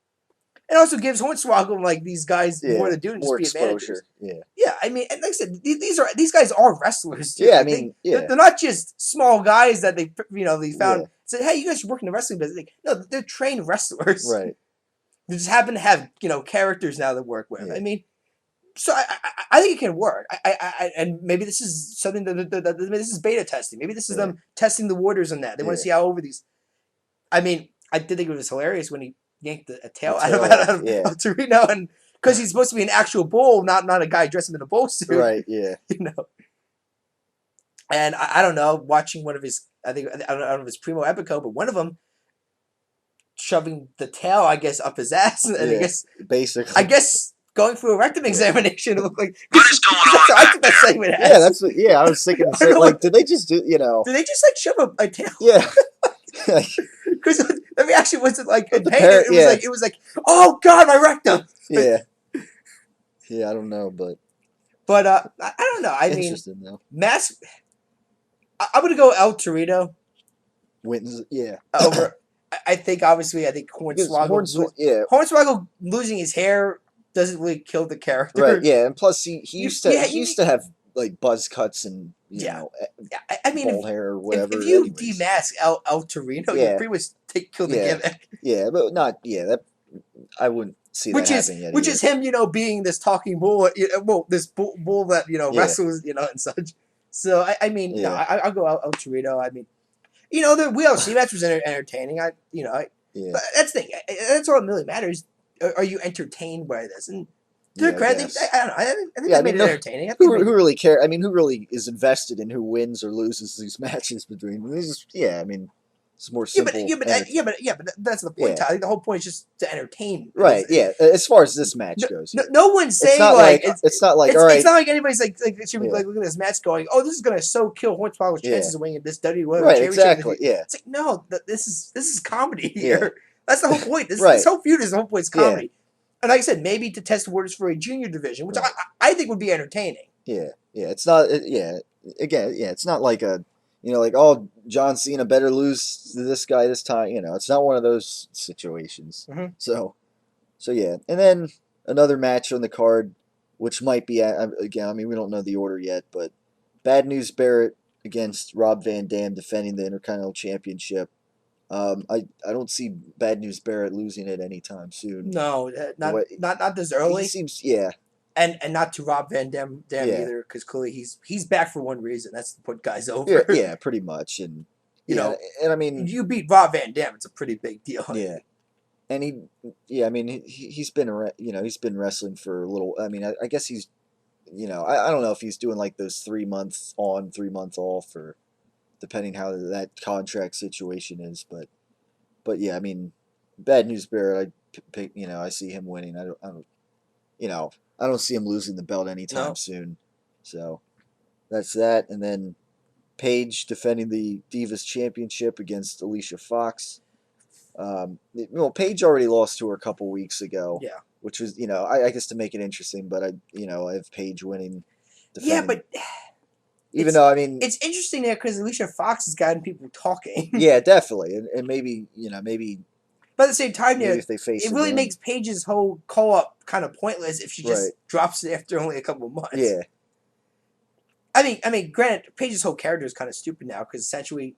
It also gives Hornswoggle like these guys yeah. more to do than More just be managers. exposure. Yeah, Yeah, I mean, and like I said, these guys are wrestlers. Too. yeah. I Like, mean, yeah, they're not just small guys that they found. Yeah. Said, hey, you guys should work in the wrestling business. Like, no, they're trained wrestlers. right. They just happen to have characters now to work with. Yeah. I mean, so I think it can work. And maybe this is something that this is beta testing. Maybe this is them testing the waters on that. They want to see how over these. I mean, I did think it was hilarious when he yanked a tail out of Torino, and because he's supposed to be an actual bull, not a guy dressed in a bull suit. Right. Yeah. And I don't know, watching one of his, I don't know if it's Primo Epico, but one of them shoving the tail, I guess, up his ass, and basically, going through a rectum examination. It looked like What is going on? I took that segment as. Yeah, that's what. Yeah, I was thinking the same. Like, did they just do? Did they just like shove a tail? Yeah. Because the reaction wasn't like in pain. parrot, It was like, oh god, my rectum. Yeah. Yeah, I don't know, but I don't know. I mean, interesting though. mask. I'm gonna go El Torito Wins. Yeah. over. I think Hornswoggle. Yeah. Hornswoggle losing his hair doesn't really kill the character. Right. Yeah, and plus he used to yeah, he used to have like buzz cuts and Yeah. know I mean, bald hair or whatever. if you anyways. demask El Torino, you Yeah. pretty much kill the Yeah. gimmick. Yeah, but not. Yeah, that I wouldn't see that happening yet. Which either. is him, being this talking bull, this bull that Yeah. wrestles, and such. So I mean, no, Yeah. I'll go El Torito. I mean, the WLC match was entertaining. Yeah. But that's the thing. That's all that really matters. Are you entertained by this? And to Yeah, their credit, guess. I don't know. I think Yeah, they made it no- entertaining. I think Who really care? I mean, who really is invested in who wins or loses these matches between them? I mean, it's more simple. but that's the point. Yeah. Tyler. I think the whole point is just to entertain. Right. Yeah. As far as this match goes, No one's saying it's not like it's not like it's, all right. it's not like anybody's like should be Yeah. like looking at this match going, oh, this is gonna so kill Hornswoggle's chances Yeah. of winning this WWE Right. championship. Exactly. Yeah. It's like no, this is comedy Yeah. here. That's the whole point. This whole feud is the whole point. It's comedy. And like I said, maybe to test the waters for a junior division, which Right. I think would be entertaining. Yeah. Yeah. It's not. Again. Yeah. It's not like like, oh, John Cena better lose to this guy this time. It's not one of those situations. Mhm. So yeah. And then another match on the card, which might be again. I mean, we don't know the order yet, but Bad News Barrett against Rob Van Dam defending the Intercontinental Championship. I don't see Bad News Barrett losing it anytime soon. No, not What- not this early, He seems, and not to Rob Van Dam Yeah. either, because clearly he's back for one reason. That's to put guys over. yeah, pretty much, and You know, and I mean, You beat Rob Van Dam, it's a pretty big deal. yeah, and I mean, he's been he's been wrestling for a little. I mean, I guess he's I don't know if he's doing like those 3 months on, 3 months off, or depending how that contract situation is. But yeah, I mean, bad news bearer. I see him winning. I don't see him losing the belt anytime No. soon. So that's that, and then Paige defending the Divas Championship against Alicia Fox. Paige already lost to her a couple weeks ago. Yeah. Which was, I guess to make it interesting, but I have Paige winning. Yeah, Defending. but Even though, I mean, it's interesting there because Alicia Fox has gotten people talking. yeah, definitely, and maybe, But at the same time, maybe if they face it really again. makes Paige's whole call-up kind of pointless if she just Right. drops it after only a couple of months. Yeah, I mean, granted, Paige's whole character is kind of stupid now because essentially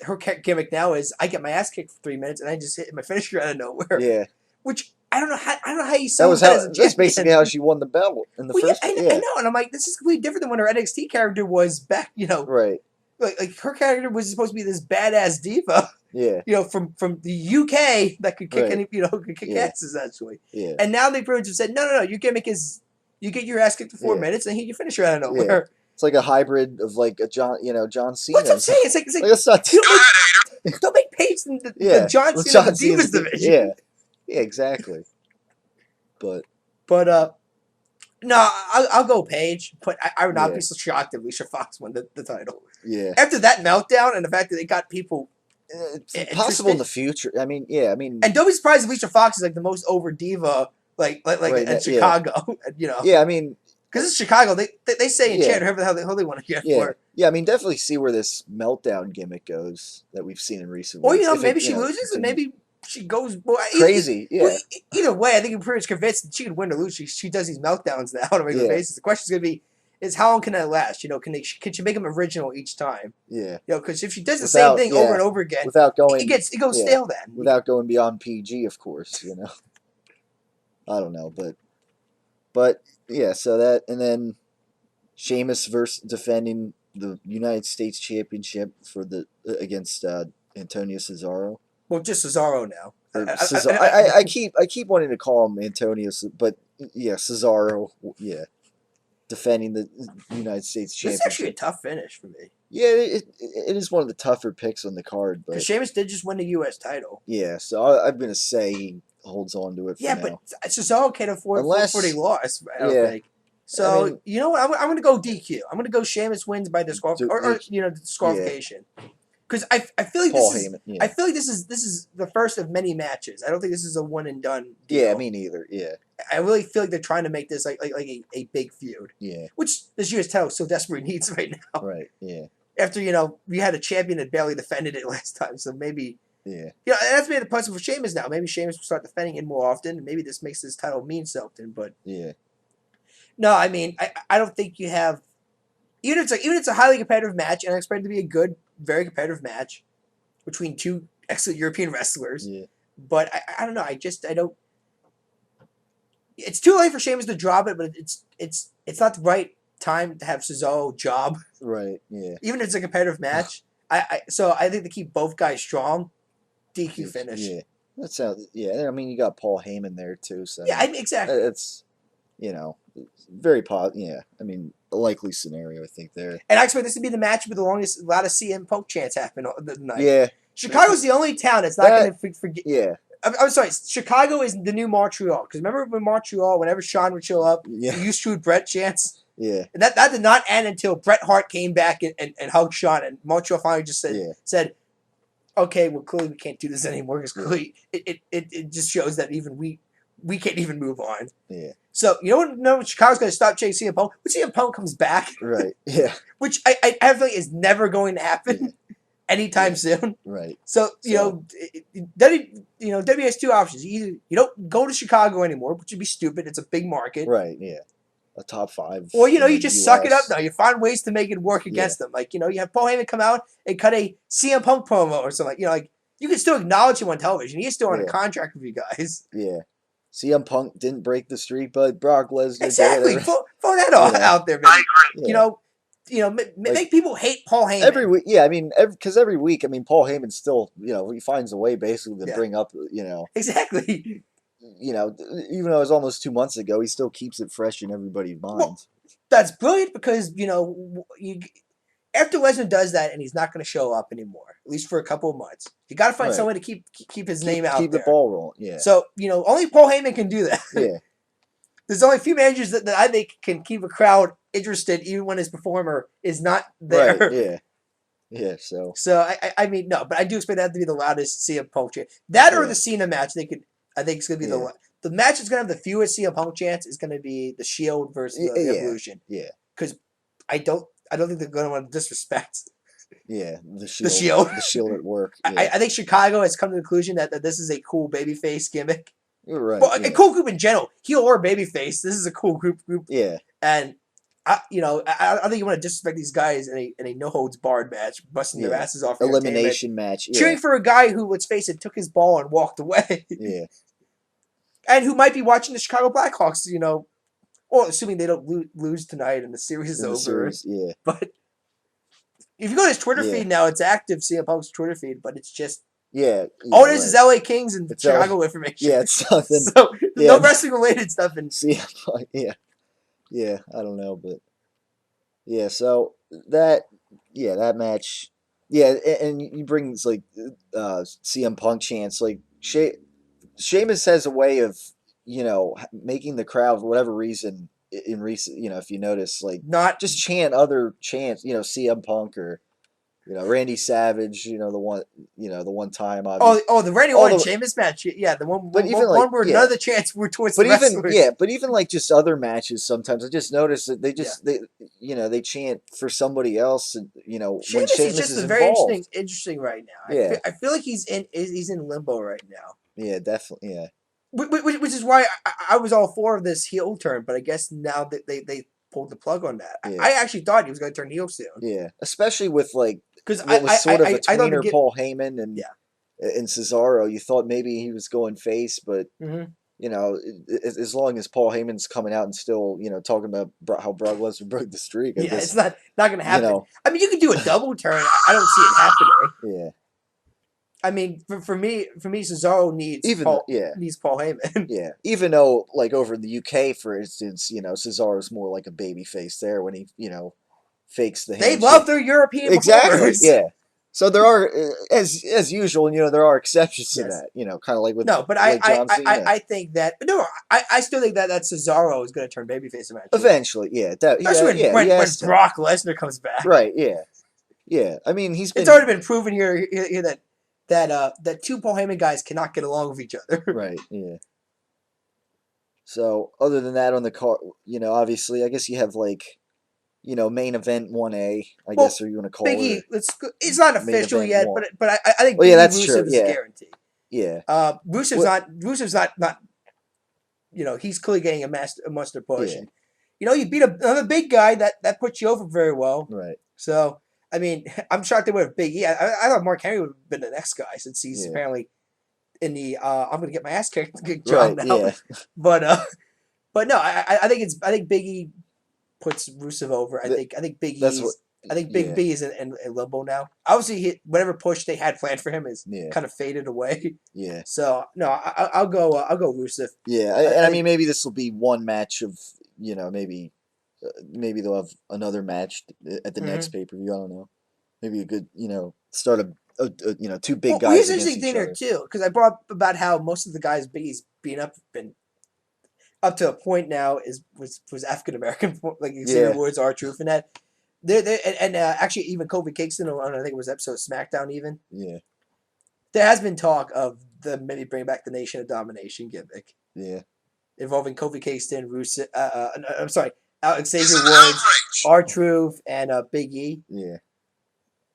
her gimmick now is I get my ass kicked for 3 minutes and I just hit my finisher out of nowhere. yeah. Which I don't know how you That sell was that as a champion. that's basically how she won the belt in the Well, first. I know, and I'm like, this is completely different than when her NXT character was back. Right. Like her character was supposed to be this badass diva. Yeah. From the UK that could kick Right. could kick Yeah. ass essentially. Yeah. And now they pretty much have said, no, your gimmick is you get your ass kicked for 4 Yeah. minutes and you finish her out of nowhere. It's like a hybrid of like a John Cena. What's I'm saying? It's like That's not. don't make Paige the Yeah. John Well, Cena of the Cena's Divas division. Yeah. Yeah. Exactly. But no, I'll go Paige, but I would not Yeah. be so shocked if Alicia Fox won the title. yeah, After that meltdown and the fact that they got people, it's Interesting. possible in the future. I mean, yeah. I mean, and don't be surprised if Alicia Fox is like the most over diva like Right, in yeah. Chicago, yeah. I mean, because it's Chicago. They say in Yeah. chat whatever the hell they want to get yeah. for. Yeah. I mean, definitely see where this meltdown gimmick goes that we've seen in recent Or weeks. If maybe it, she loses and continues. maybe she goes well, Crazy. Yeah. Well, either way, I think I'm pretty much convinced that she could win or lose. She does these meltdowns now on a regular Yeah. basis. The question is going to be is how long can that last? Can she make them original each time? Yeah. Because if she does the Without- same thing yeah. over and over again, Without going. it goes yeah. stale then. Without going beyond PG, of course. I don't know, but yeah. So that, and then Sheamus versus defending the United States Championship against Antonio Cesaro. Well, just Cesaro now. Or I keep wanting to call him Antonio, but yeah, Cesaro. Yeah, defending the United States This is actually a Championship. tough finish for me. Yeah, it is one of the tougher picks on the card, but Because Sheamus did just win the U.S. title. yeah. So I'm gonna say he holds on to it. For Yeah, now. but Cesaro can't afford Unless- for the loss. I don't yeah. think. So I mean- you know what? I'm going to go DQ. I'm going to go Sheamus wins by disqualification. Because I feel like Paul this is Heyman. Yeah. I feel like this is the first of many matches. I don't think this is a one and done deal. Yeah, me neither. Yeah, I really feel like they're trying to make this like a big feud, yeah, which this U.S. title so desperately needs right now. right. Yeah, After we had a champion that barely defended it last time, so maybe yeah, and that's maybe the puzzle for Sheamus now. Maybe Sheamus will start defending it more often, and maybe this makes this title mean something. But yeah, no, I mean I don't think you have even if it's a highly competitive match, and I expect it to be a good, very competitive match between two excellent European wrestlers. yeah. But I don't know. I don't. It's too late for Sheamus to drop it, but it's not the right time to have Cesaro job, Right. Yeah. even if it's a competitive match. So I think to keep both guys strong, DQ finish. Yeah. That sounds. Yeah. I mean, you got Paul Heyman there too, so Yeah, exactly. it's very positive. Yeah. I mean, a likely scenario, I think there. And I expect this to be the match with the longest. A lot of CM Punk chants happen the night. Yeah. Chicago's the only town that's not going to forget. Yeah. I'm sorry. Chicago is the new Montreal. Because remember when Montreal, whenever Sean would show up, Yeah. you used to shoot Brett chants. Yeah. And that did not end until Bret Hart came back and hugged Sean, and Montreal finally just said, okay, well, clearly we can't do this anymore because clearly it just shows that even we can't even move on. Yeah. So you know when Chicago's going to stop chasing CM Punk? When CM Punk comes back, Right. Yeah. which I have a feeling is never going to happen anytime soon. Right. So W has two options. Either you don't go to Chicago anymore, which would be stupid. It's a big market. Right. Yeah. A top 5. Or, you in the just suck it up US. now. You find ways to make it work against them. Like, you have Paul Heyman come out and cut a CM Punk promo or something. Like, you can still acknowledge him on television. He's still on a contract with you guys. Yeah. CM Punk didn't break the streak, but Brock Lesnar Exactly. did. Throw that all out there, man. I agree. Yeah. Make people hate Paul Heyman. Every week, yeah. I mean, because every week, I mean, Paul Heyman still, he finds a way basically to bring up, Exactly. even though it was almost 2 months ago, he still keeps it fresh in everybody's minds. That's brilliant because after Lesnar does that and he's not going to show up anymore, at least for a couple of months, you got to find Right. someone to keep his name out Keep there. the ball rolling. Yeah. So only Paul Heyman can do that. Yeah. There's only a few managers that I think can keep a crowd interested even when his performer is not there. Right. Yeah. Yeah. So I mean no, but I do expect that to be the loudest CM Punk chant. That or Yeah. the Cena match. I think it's going to be Yeah. the match that's going to have the fewest CM Punk chants is going to be the Shield versus the Evolution. Yeah. Because I don't think they're going to want to disrespect. Yeah. The Shield. Shield. The Shield at work. Yeah. I think Chicago has come to the conclusion that this is a cool babyface gimmick. You're right. Well, yeah. a cool group in general, heel or babyface. This is a cool group. Yeah. And I think you want to disrespect these guys in a no holds barred match, busting their asses off. Elimination match. Yeah. Cheering for a guy who, let's face it, took his ball and walked away. Yeah. And who might be watching the Chicago Blackhawks, or assuming they don't lose tonight and the series is over. Yeah. But if you go to his Twitter feed now, it's active CM Punk's Twitter feed, but it's just all it is LA Kings and it's Chicago information. Yeah, it's something. So no wrestling related stuff. Yeah, I don't know, but yeah. So that match, yeah, and you bring like CM Punk chants like Sheamus has a way of making the crowd for whatever reason in recent if you notice like not just chant other chants CM Punk or Randy Savage the one time obviously. The Randy Orton Sheamus match the one where none of the chants were towards the wrestlers. But even like just other matches sometimes I just notice that they just they chant for somebody else and when Sheamus is just very interesting right now. Yeah. I feel like he's in limbo right now. Yeah, definitely. Yeah. Which is why I was all for this heel turn, but I guess now that they pulled the plug on that. Yeah. I actually thought he was going to turn heel soon. Yeah, especially with like because what was sort of a tweener Paul Heyman and Cesaro. You thought maybe he was going face, but as long as Paul Heyman's coming out and still talking about how Brock Lesnar broke the streak, I guess, it's not going to happen. I mean, you can do a double turn. I don't see it happening. Yeah. I mean, for me, Cesaro needs Paul Heyman. Yeah, even though, like over in the UK, for instance, Cesaro's more like a baby face there when he, fakes the handshake. They love their European performers. Yeah. So there are, as usual, there are exceptions to that. Kind of like with but like John Cena. I think that I still think that Cesaro is going to turn babyface eventually. Eventually, yeah. Especially when Brock Lesnar comes back. Right. Yeah. Yeah. I mean, it's already been proven here that two Paul Heyman guys cannot get along with each other. Right, yeah. So, other than that on the card, obviously, I guess you have, like, main event 1A, I guess, or you want to call Biggie, it. it's not official yet, but I think that's Rusev true. is a guarantee. Yeah. Rusev's not, he's clearly getting a master push. Yeah. You beat another big guy, that puts you over very well. Right. So, I mean, I'm shocked they would have Big E. I thought Mark Henry would have been the next guy since he's apparently in the I'm going to get my ass kicked job now. Yeah. But no, I think Big E puts Rusev over. I think Big B is in limbo now. Obviously, whatever push they had planned for him is kind of faded away. Yeah. So no, I'll go Rusev. Yeah, I mean maybe this will be one match of maybe they'll have another match at the next pay-per-view. I don't know. Maybe a good, start a two big guys. Here's an interesting thing there too, because I brought up about how most of the guys Biggie's being been up to a point now was African American, like Xavier Woods, R-Truth, and that. And actually even Kofi Kingston on I think it was episode of SmackDown even. Yeah. There has been talk of them maybe bring back the Nation of Domination gimmick. Yeah. Involving Kofi Kingston, Rusev, I'm sorry, Xavier Woods, R-Truth, and Big E. Yeah.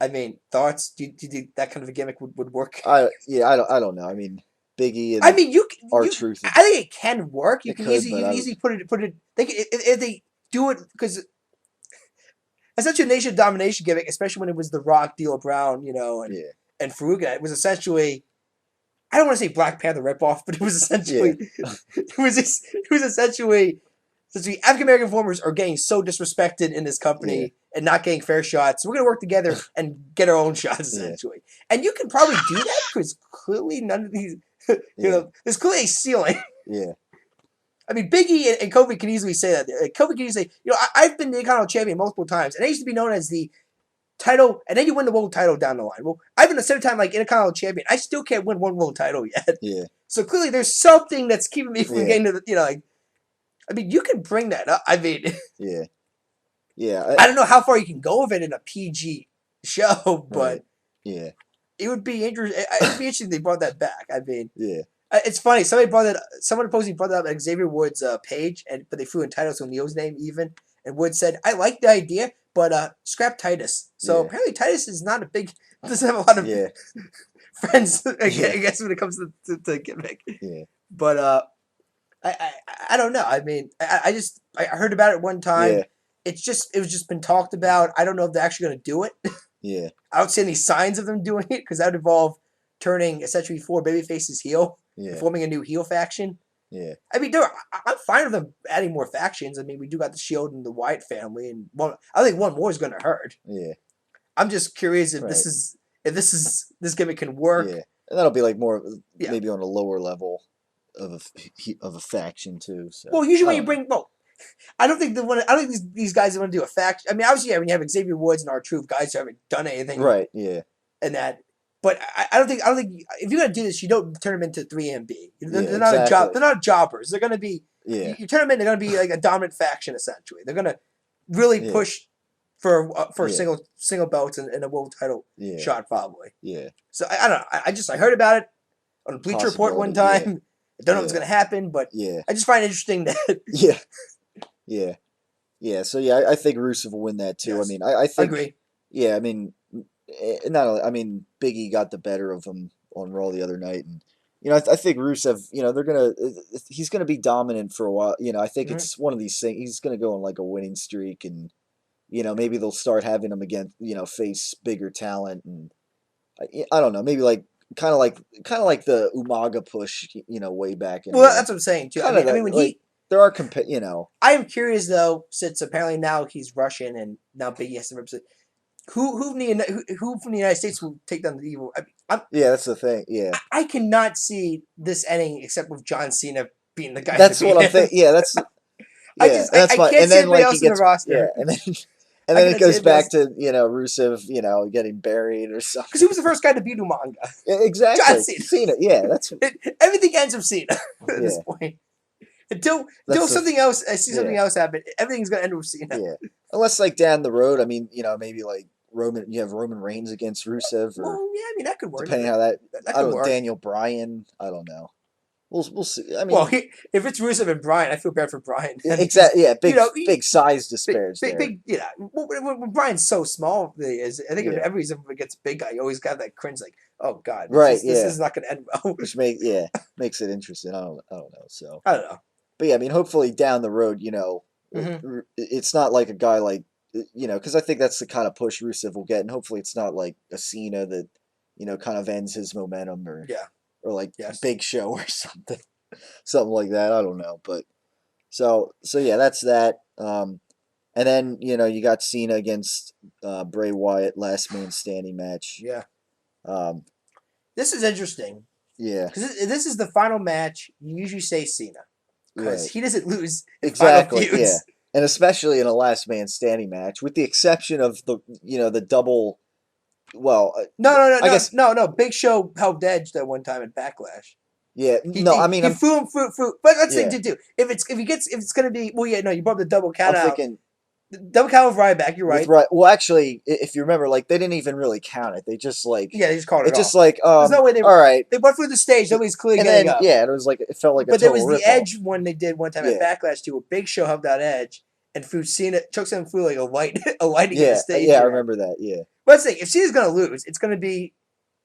I mean, thoughts? Do you think that kind of a gimmick would work? I don't know. I mean, Big E and R-Truth. I think it can work. You can easily put it. If they do it because essentially a Nation Domination gimmick, especially when it was The Rock, D'Lo Brown, and Farouk. It was essentially. I don't want to say Black Panther ripoff, but it was essentially it was essentially African American performers are getting so disrespected in this company and not getting fair shots. So we're gonna work together and get our own shots essentially. And you can probably do that because clearly none of these there's clearly a ceiling. Yeah. I mean, Biggie and Kobe can easily say that. Kobe can easily say, I've been the Intercontinental Champion multiple times, and I used to be known as the title, and then you win the world title down the line. Well, I've been a 7-time Intercontinental Champion. I still can't win one world title yet. Yeah. So clearly, there's something that's keeping me from Yeah. getting to the, I mean, you can bring that up. I mean, Yeah. Yeah. I don't know how far you can go with it in a PG show, but Right. Yeah. it would be interesting. It'd be interesting if they brought that back. I mean, Yeah. it's funny. Someone supposedly brought that up at Xavier Woods' page, but they threw in Titus O'Neil's name even. And Woods said, "I like the idea, but scrap Titus." So Yeah. apparently Titus is not doesn't have a lot of Yeah. friends. I Yeah. guess when it comes to gimmick. Yeah. But I don't know. I mean, I heard about it one time. Yeah. It was just been talked about. I don't know if they're actually going to do it. Yeah. I don't see any signs of them doing it because that would involve turning essentially 4 babyfaces heel, Yeah. forming a new heel faction. Yeah. I mean, I'm fine with them adding more factions. I mean, we do got the Shield and the Wyatt family, and I think one more is going to hurt. Yeah. I'm just curious if Right. this gimmick can work. Yeah. And that'll be like more Yeah. maybe on a lower level of a faction too. So. Well, usually when I you don't know. I don't think these guys want to do a faction. I mean, obviously, yeah, when you have Xavier Woods and R-Truth, guys who haven't done anything, Right. Yeah. and that. But I don't think if you're gonna do this, you don't turn them into 3MB. They're Yeah, not exactly. They're not jobbers. They're gonna be. Yeah. You turn them in, they're gonna be like a dominant faction essentially. They're gonna really Yeah. push for Yeah. single belts and a world title Yeah. shot probably. Yeah. So I don't know. I heard about it on a Bleacher Report one Possibility, time. I don't know what's Yeah. gonna happen, but Yeah. I just find it interesting that. Yeah. Yeah. Yeah. So yeah, I think Rusev will win that too. Yes. I mean, I I think. agree. Yeah. I mean, not only. I mean, Big E got the better of him on Raw the other night, and I think Rusev. He's gonna be dominant for a while. I think it's one of these things. He's gonna go on like a winning streak, and maybe they'll start having him again. Face bigger talent, and I don't know. Maybe like kind of like the Umaga push. Way back. Well, that's what I'm saying too. I mean, when there are I am curious though, since apparently now he's Russian and now Big E has to represent. Who from the United States will take down the evil? Yeah, that's the thing. Yeah, I cannot see this ending except with John Cena being the guy. that's what I'm thinking. Yeah, that's. Yeah, I can't that's see fine. And then anybody like else he in the gets roster. yeah, and then I it can't goes see back anybody to Rusev getting buried or something. because he was the first guy to beat Umaga. Yeah, exactly. John Cena. Yeah, that's Everything ends with Cena at this Yeah. point. Until That's something else, I see something yeah. else happen. Everything's gonna end with Cena. yeah. Unless like down the road, I mean, maybe like you have Roman Reigns against Rusev, or Well, yeah, I mean that could work. depending how that. That I could don't work. Daniel Bryan. I don't know. We'll see. I mean, Well, if it's Rusev and Bryan, I feel bad for Bryan. exactly. Yeah, big big size Big, disparage there. big, when Brian's so small, I think Yeah. every time it gets a big guy, you always got that cringe, like, oh god, Right, this yeah. is not going to end well. Which makes it interesting. I don't know. So, I don't know. but yeah, I mean, hopefully down the road, Mhm. it's not like a guy like because I think that's the kind of push Rusev will get, and hopefully it's not like a Cena that kind of ends his momentum, or Yeah. or like Yes. Big Show or something like that. I don't know, but so yeah, that's that. And then you got Cena against Bray Wyatt, last man standing match. Yeah, Um, this is interesting yeah, because this is the final match. You usually say Cena because right. he doesn't lose in Exactly. final feuds. Yeah, and especially in a last man standing match, with the exception of the double. Well, No. I guess- no. Big Show helped Edge that one time at Backlash. yeah. He flew him through. But let's Yeah. say to do if it's gonna be you brought up the double count I'm out. thinking The double count with Ryback. You're right. Well, actually, if you remember, like they didn't even really count it. They just like Yeah, they just called it it just off. like There's no way they all right. They went through the stage. Nobody's clearly And getting then up. yeah, it was like it felt like a But there total was the ripoff. Edge one they did one time at Backlash too, where Big Show helped out Edge and threw Cena, choked him through like a light, a lighting in Yeah, the stage. yeah, I area. remember that. Yeah, But let's say if Cena's gonna lose, it's gonna be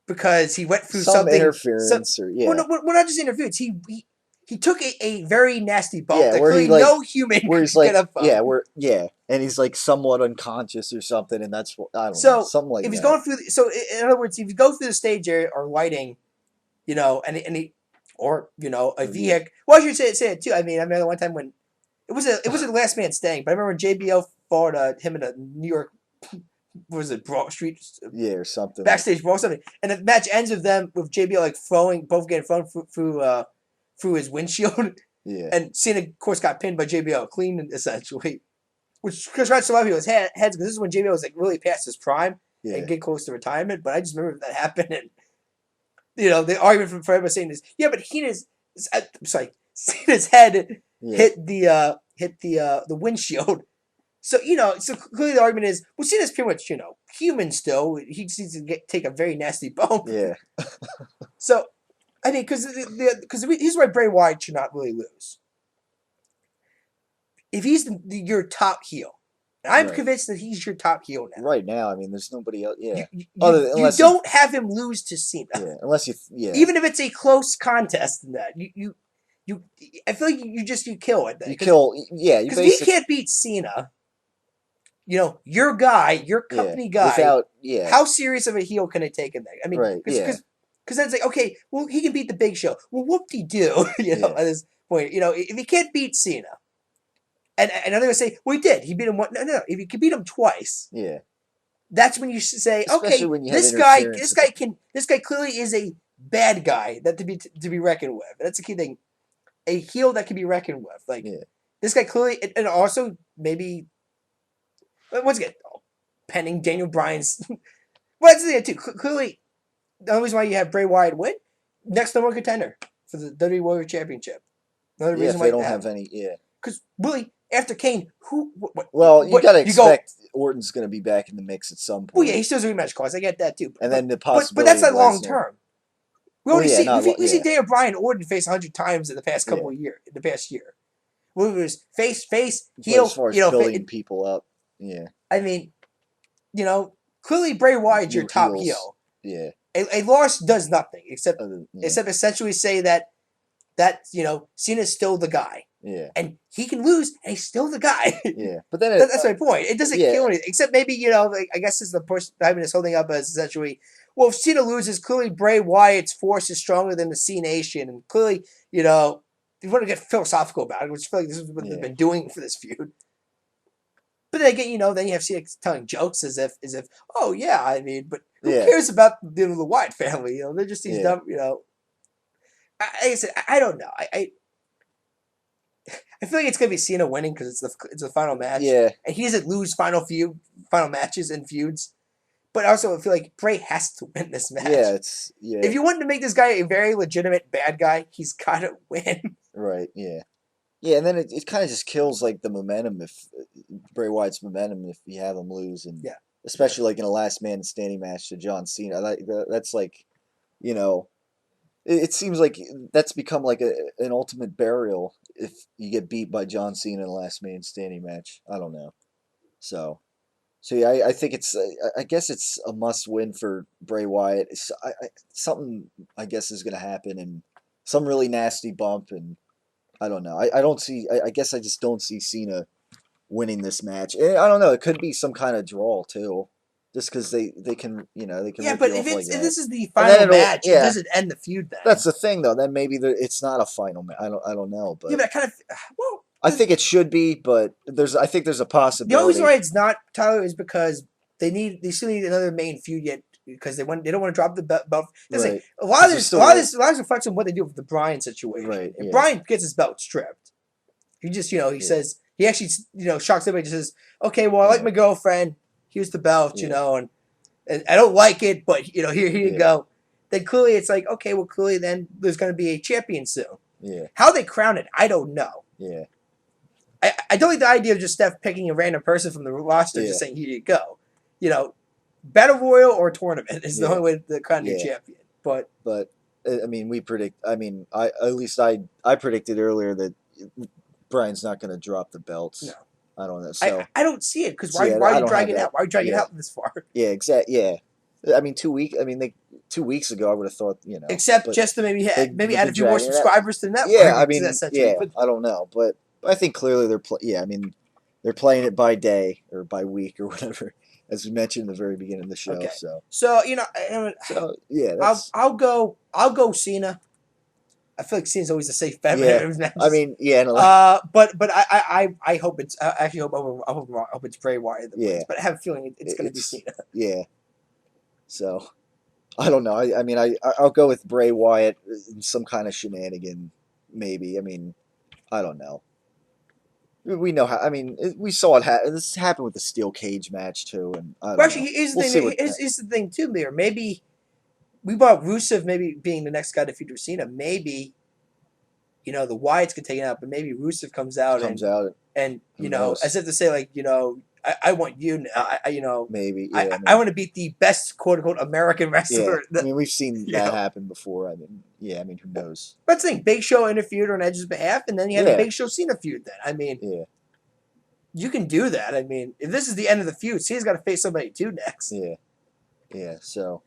because he went through some something. interference or yeah, Well, no, we're not just interference. He took a very nasty bump Yeah, that where he, clearly like- no human where he's could like get up on. and he's like somewhat unconscious or something, and that's what I don't So, know, something like if he's that. going through, in other words, if you go through the stage area or lighting, and he, or a vehicle. Well, I should say it too. I mean, I remember one time when it was a last man standing, but I remember when JBL fought him in a New York, what was it, Broad Street, Yeah, or something. backstage brawl or something, and the match ends with JBL like both getting thrown through his windshield. Yeah. And Cena, of course, got pinned by JBL clean, essentially. Which scratched a lot of people's heads because this is when JBL was like really past his prime Yeah. and getting close to retirement. But I just remember that happened, and the argument from everybody saying is, yeah, but Cena's head Yeah. hit the windshield. So so clearly the argument is, well, Cena's pretty much human still. He just needs to take a very nasty bump. Yeah. So I mean, because here's why Bray Wyatt should not really lose. If he's your top heel, and I'm Right. convinced that he's your top heel now. Right now, I mean, there's nobody else. Yeah. You Unless don't have him lose to Cena. Yeah. Unless you. Yeah. Even if it's a close contest in that, you I feel like you kill it. You kill. Yeah. You Because if he can't beat Cena, your guy, your company guy, without. Yeah. how serious of a heel can it take in that? I mean, Right. Yeah. Because then it's like, okay, well, he can beat the Big Show. Well, whoop-de-doo, at this point. If he can't beat Cena, and they're going to say, well, he did. He beat him one. No. If he can beat him twice, Yeah. that's when you say, Especially okay, when you have this guy clearly is a bad guy that to be reckoned with. That's the key thing. A heel that can be reckoned with. Like, this guy clearly, and also maybe, once again, pending Daniel Bryan's. Well, that's the thing, too. Clearly, the only reason why you have Bray Wyatt win, next number one contender for the WWE Warrior Championship. Another reason if why they don't have any. Yeah. Because really, after Kane, you got to expect Orton's going to be back in the mix at some point. Well, yeah, he still has a rematch clause. I get that too. And then the possibility. But that's like long term. We already see Daniel Bryan and Orton face 100 times in the past couple of years. In the past year, well, it was face heel. As far as building people up, yeah. I mean, clearly Bray Wyatt's your top heel. Yeah. A loss does nothing except essentially say that Cena's still the guy. Yeah. And he can lose, and he's still the guy. Yeah. But then that's my point. It doesn't kill anything, except maybe I guess this is the person Diamond is holding up as essentially. Well, if Cena loses, clearly Bray Wyatt's force is stronger than the C Nation, and clearly, you want to get philosophical about it, which I feel like this is what they've been doing for this feud. But then again, then you have Cena telling jokes as if, oh yeah, I mean, but who cares about the Wyatt family? They're just these dumb, Like I said, I don't know. I feel like it's gonna be Cena winning because it's the final match. Yeah. And he doesn't lose final matches and feuds. But also, I feel like Bray has to win this match. Yeah, If you want to make this guy a very legitimate bad guy, he's gotta win. Right. Yeah. Yeah, and then it kind of just kills like the momentum if Bray Wyatt's momentum if you have him lose, and especially like in a last man standing match to John Cena. That's like, it seems like that's become like an ultimate burial if you get beat by John Cena in a last man standing match. I don't know. So yeah, I think I guess it's a must win for Bray Wyatt. Something I guess is going to happen, and some really nasty bump, and I don't know. I don't see. I guess I just don't see Cena winning this match. And I don't know. It could be some kind of draw too, just because they can they can. Yeah, but if this is the then final match, it doesn't end the feud. Then that's the thing, though. Then maybe it's not a final match. I don't know, but but I kind of I think it should be, but I think there's a possibility. The only reason why it's not, Tyler, is because they still need another main feud yet because they don't want to drop the belt. Right. A lot of this reflects on what they do with the Bryan situation. Right. If Bryan gets his belt stripped, he just he says he actually shocks everybody. Just says, okay, well I like my girlfriend. Here's the belt, and I don't like it, but here you go. Then clearly it's like, okay, well clearly then there's going to be a champion soon. Yeah. How they crown it, I don't know. Yeah. I don't like the idea of just Steph picking a random person from the roster, just saying, here you go. Battle Royal or tournament is the only way to crown your champion. But I mean, I predicted earlier that Bryan's not going to drop the belts. No. I don't know. So I don't see it because why are you dragging it out? Why are you dragging it out this far? Yeah, exactly. Yeah. I mean, 2 weeks. I mean, 2 weeks ago, I would have thought, Except just to maybe add a few more subscribers to the network. Yeah, I mean, I don't know, but I think clearly they're playing it by day or by week or whatever, as we mentioned in the very beginning of the show. Okay. So yeah, I'll go Cena. I feel like Cena's always a safe bet. Yeah. I mean, yeah. But I hope it's I actually hope it's Bray Wyatt that wins, but I have a feeling it's going to be Cena. Yeah. So I don't know. I mean, I'll go with Bray Wyatt in some kind of shenanigan, maybe. I mean, I don't know. We know how. I mean, we saw it. This happened with the steel cage match too, and I Well, don't actually, know. here's the We'll thing. see what. Here's the thing too, Mir. Maybe we brought Rusev maybe being the next guy to feud Cena. Maybe the Wyatts get taken out, but maybe Rusev comes out comes out. and Who knows? as if to say like I want you. Maybe. Yeah. I I mean, want to beat the best quote unquote American yeah. wrestler. I mean, we've seen You that know. happen before. I mean, yeah. I mean, who knows? But the thing, Big Show interfered on Edge's behalf, and then you had a Yeah. Big Show Cena feud. Then I mean, Yeah. you can do that. I mean, if this is the end of the feud, Cena's got to face somebody too next. Yeah. Yeah. So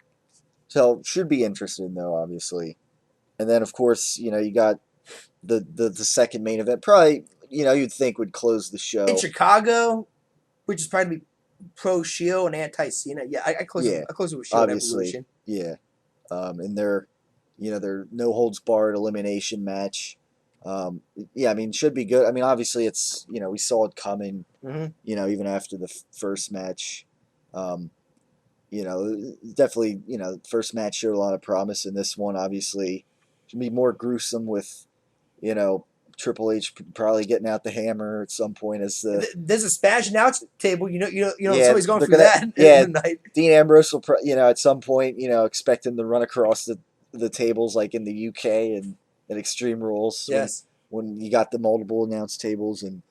should be interesting though, obviously. And then of course, you got the second main event. Probably, you'd think would close the show. In Chicago, which is probably pro Shield and anti Cena. Yeah, I close Yeah, it. I close it with Shield obviously. Evolution. Yeah. And their no holds barred elimination match. Yeah, I mean, should be good. I mean, obviously, it's we saw it coming. Mm-hmm. Even after the first match, definitely, first match showed a lot of promise. And this one, obviously, should be more gruesome with, Triple H probably getting out the hammer at some point as the There's a Spanish announce table. Yeah, somebody's going they're through gonna- that yeah. in the night. Dean Ambrose will, at some point, expect him to run across the tables like in the UK and at Extreme Rules. Yes. When you got the multiple announce tables. And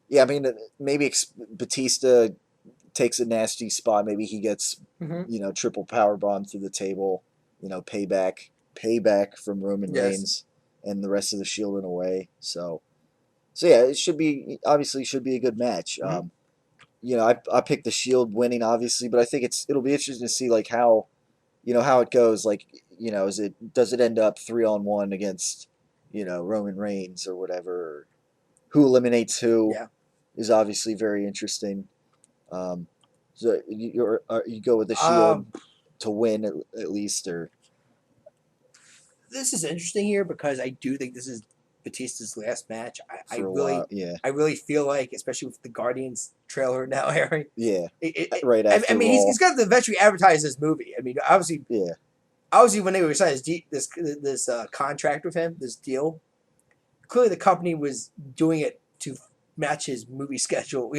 yeah, I mean, maybe Batista takes a nasty spot. Maybe he gets, Mm-hmm. triple power bomb through the table, payback from Roman Yes. Reigns and the rest of the Shield in a way. So yeah, it should be a good match. Mhm. I picked the Shield winning, obviously, but I think it'll be interesting to see like how it goes. Like, does it end up 3-on-1 against, Roman Reigns or whatever? Or who eliminates who? Yeah. Is obviously very interesting. So you go with the Shield to win at least, or This is interesting here because I do think this is Batista's last match. I for a really, while, yeah, I really feel like, especially with the Guardians trailer now airing, yeah, right after I mean, Raw. he's got to eventually advertise this movie. I mean, obviously, when they were signing this contract with him, this deal, clearly the company was doing it to match his movie schedule.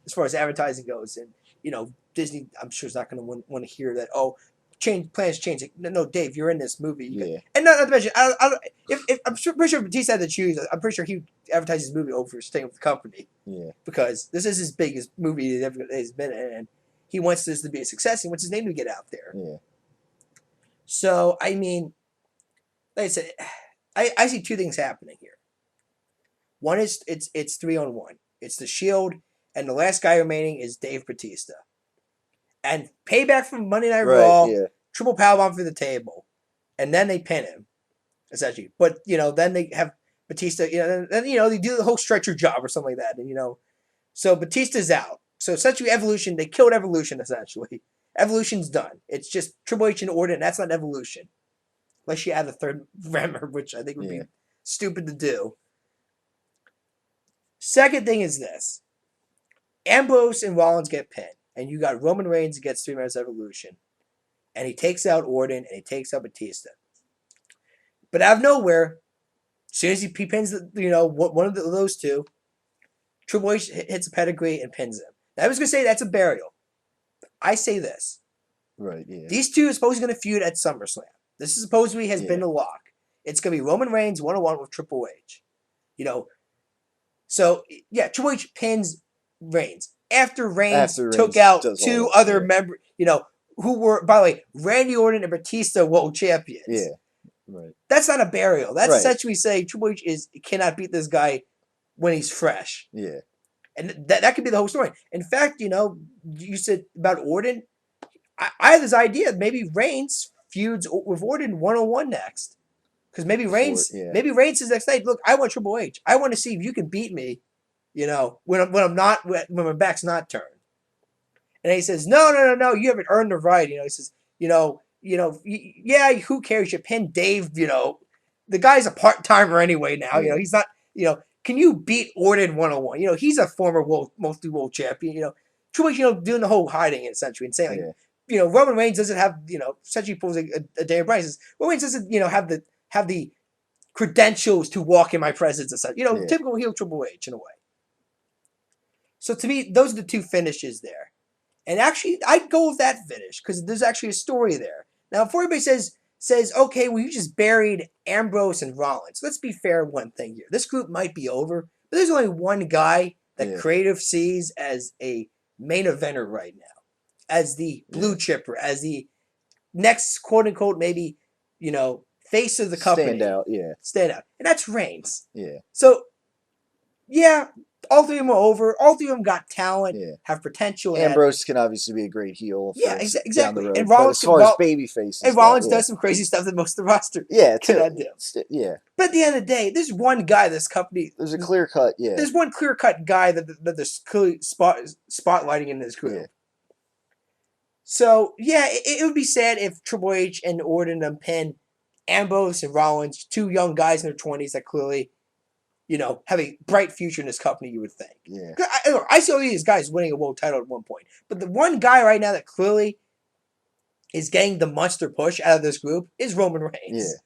As far as advertising goes, and Disney, I'm sure is not going to want to hear that. Oh, plans change. No, Dave, you're in this movie. Yeah. And not to mention, if I'm pretty sure Batista had to choose, I'm pretty sure he advertised his movie over staying with the company. Yeah. Because this is his biggest movie he's ever has been in, and he wants this to be a success. He wants his name to get out there. Yeah. So I mean, like I said, I see two things happening here. One is it's 3-on-1. It's the Shield, and the last guy remaining is Dave Batista. And payback from Monday Night Raw, triple powerbomb for the table, and then they pin him, essentially. But then they have Batista. Then they do the whole stretcher job or something like that, and so Batista's out. So essentially, Evolution, they killed Evolution. Essentially, Evolution's done. It's just Triple H and Orton. And that's not Evolution, unless you add a third member, which I think would be stupid to do. Second thing is this: Ambrose and Rollins get pinned. And you got Roman Reigns against 3 minutes Evolution. And he takes out Orton and he takes out Batista. But out of nowhere, as soon as he pins one of those two, Triple H hits a pedigree and pins him. Now, I was going to say that's a burial. I say this. Right, yeah. These two are supposedly going to feud at SummerSlam. This is supposedly has been the lock. It's going to be Roman Reigns 1-on-1 with Triple H. So, yeah, Triple H pins Reigns. After Reigns took out two other members, who were, by the way, Randy Orton and Batista world champions. Yeah, right. That's not a burial. That's essentially saying Triple H cannot beat this guy when he's fresh. Yeah. And that could be the whole story. In fact, you said about Orton. I have this idea. Maybe Reigns feuds with Orton 1-on-1 next. Because maybe Reigns says next night, look, I want Triple H. I want to see if you can beat me. When my back's not turned. And he says, no, you haven't earned the right. He says, who cares? You pin Dave, the guy's a part-timer anyway now. He's not, can you beat Orton 1-on-1? He's a former multi-world champion. Triple H, doing the whole hiding it essentially and saying, Roman Reigns doesn't have, essentially pulls a Daniel Bryan says, Roman Reigns doesn't, have the credentials to walk in my presence. Yeah. Typical heel Triple H in a way. So to me, those are the two finishes there. And actually, I'd go with that finish because there's actually a story there. Now, before everybody says, okay, well, you just buried Ambrose and Rollins. Let's be fair on one thing here. This group might be over, but there's only one guy that creative sees as a main eventer right now, as the blue chipper, as the next quote unquote maybe, face of the company. Stand out. And that's Reigns. Yeah. So, yeah, all three of them are over. All three of them got talent, have potential. Ambrose can obviously be a great heel. Exactly. Down the road. And Rollins, but as far as baby faces, and Rollins does some crazy stuff that most of the roster cannot do. Yeah. But at the end of the day, there's one guy this company. There's a clear cut. Yeah. There's one clear cut guy that there's clearly spotlighting in this group. Yeah. So it would be sad if Triple H and Orton pin Ambrose and Rollins, two young guys in their 20s that clearly, have a bright future in this company, you would think. Yeah. I see all these guys winning a world title at one point. But the one guy right now that clearly is getting the monster push out of this group is Roman Reigns. Yeah.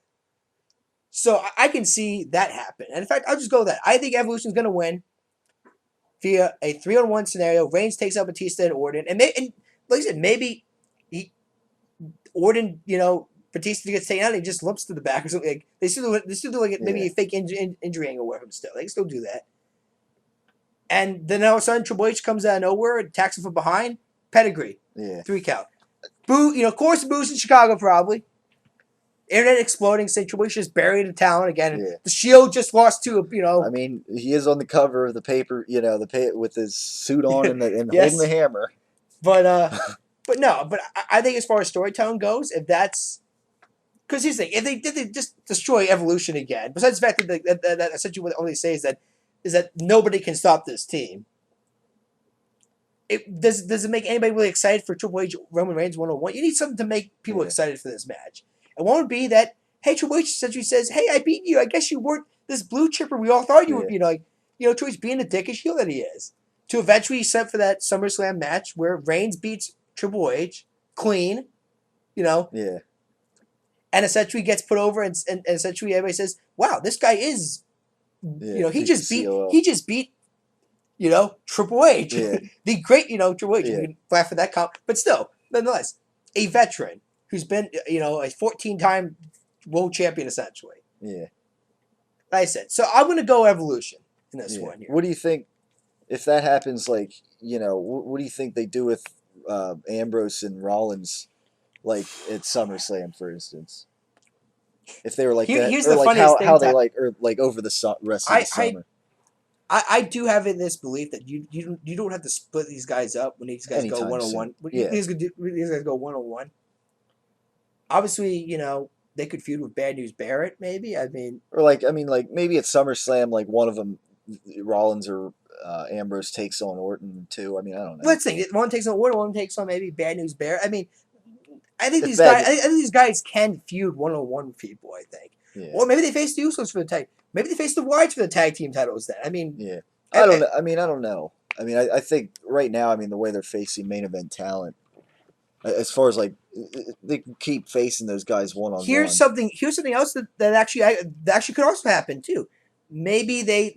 So I can see that happen. And in fact, I'll just go with that. I think Evolution's going to win via a 3-on-1 scenario. Reigns takes out Batista and Orton. And like I said, maybe Orton, Batista gets taken out and he just limps to the back or something. Like, they still do like maybe a fake injury angle with him still. They can still do that. And then all of a sudden Triple H comes out of nowhere, attacks him from behind. Pedigree. Yeah. 3 count. Boo, of course boos in Chicago probably. Internet exploding, saying Triple H just buried the talent again. Yeah. The Shield just lost to I mean, he is on the cover of the paper, with his suit on and yes. holding the hammer. But I think as far as storytelling goes, if that's because here's the thing, if they just destroy Evolution again, besides the fact that essentially what they say is that nobody can stop this team. Does it make anybody really excited for Triple H Roman Reigns 1-on-1? You need something to make people excited for this match. And one would be that, hey, Triple H essentially says, hey, I beat you. I guess you weren't this blue chipper we all thought you would be. Triple H being the dickish heel that he is. To eventually set for that SummerSlam match where Reigns beats Triple H clean, Yeah. And essentially gets put over and essentially everybody says, wow, this guy is, he just beat, Triple H. Yeah. The great, Triple H. Yeah. You can laugh at that comp. But still, nonetheless, a veteran who's been, a 14-time world champion, essentially. Yeah. Like I said. So I'm going to go Evolution in this one here. What do you think, if that happens, what do you think they do with Ambrose and Rollins, like, at SummerSlam, for instance? If they were like that, here's or the like funniest how thing they over the rest of the summer. I do have in this belief that you don't have to split these guys up when these guys go 1-on-1. These guys go 1-on-1. Obviously, they could feud with Bad News Barrett, maybe. Maybe at SummerSlam, like one of them, Rollins or Ambrose takes on Orton too. I mean, I don't know. Let's think. One takes on Orton, one takes on maybe Bad News Barrett. I mean, I think these guys can feud 1-on-1 with people. I think, or maybe they face the Usos for the tag. Maybe they face the Wyatts for the tag team titles. Then I mean, I don't know. I don't know. I think right now, the way they're facing main event talent, as far as they can keep facing those guys 1-on-1. Here's something else that actually could also happen too. Maybe they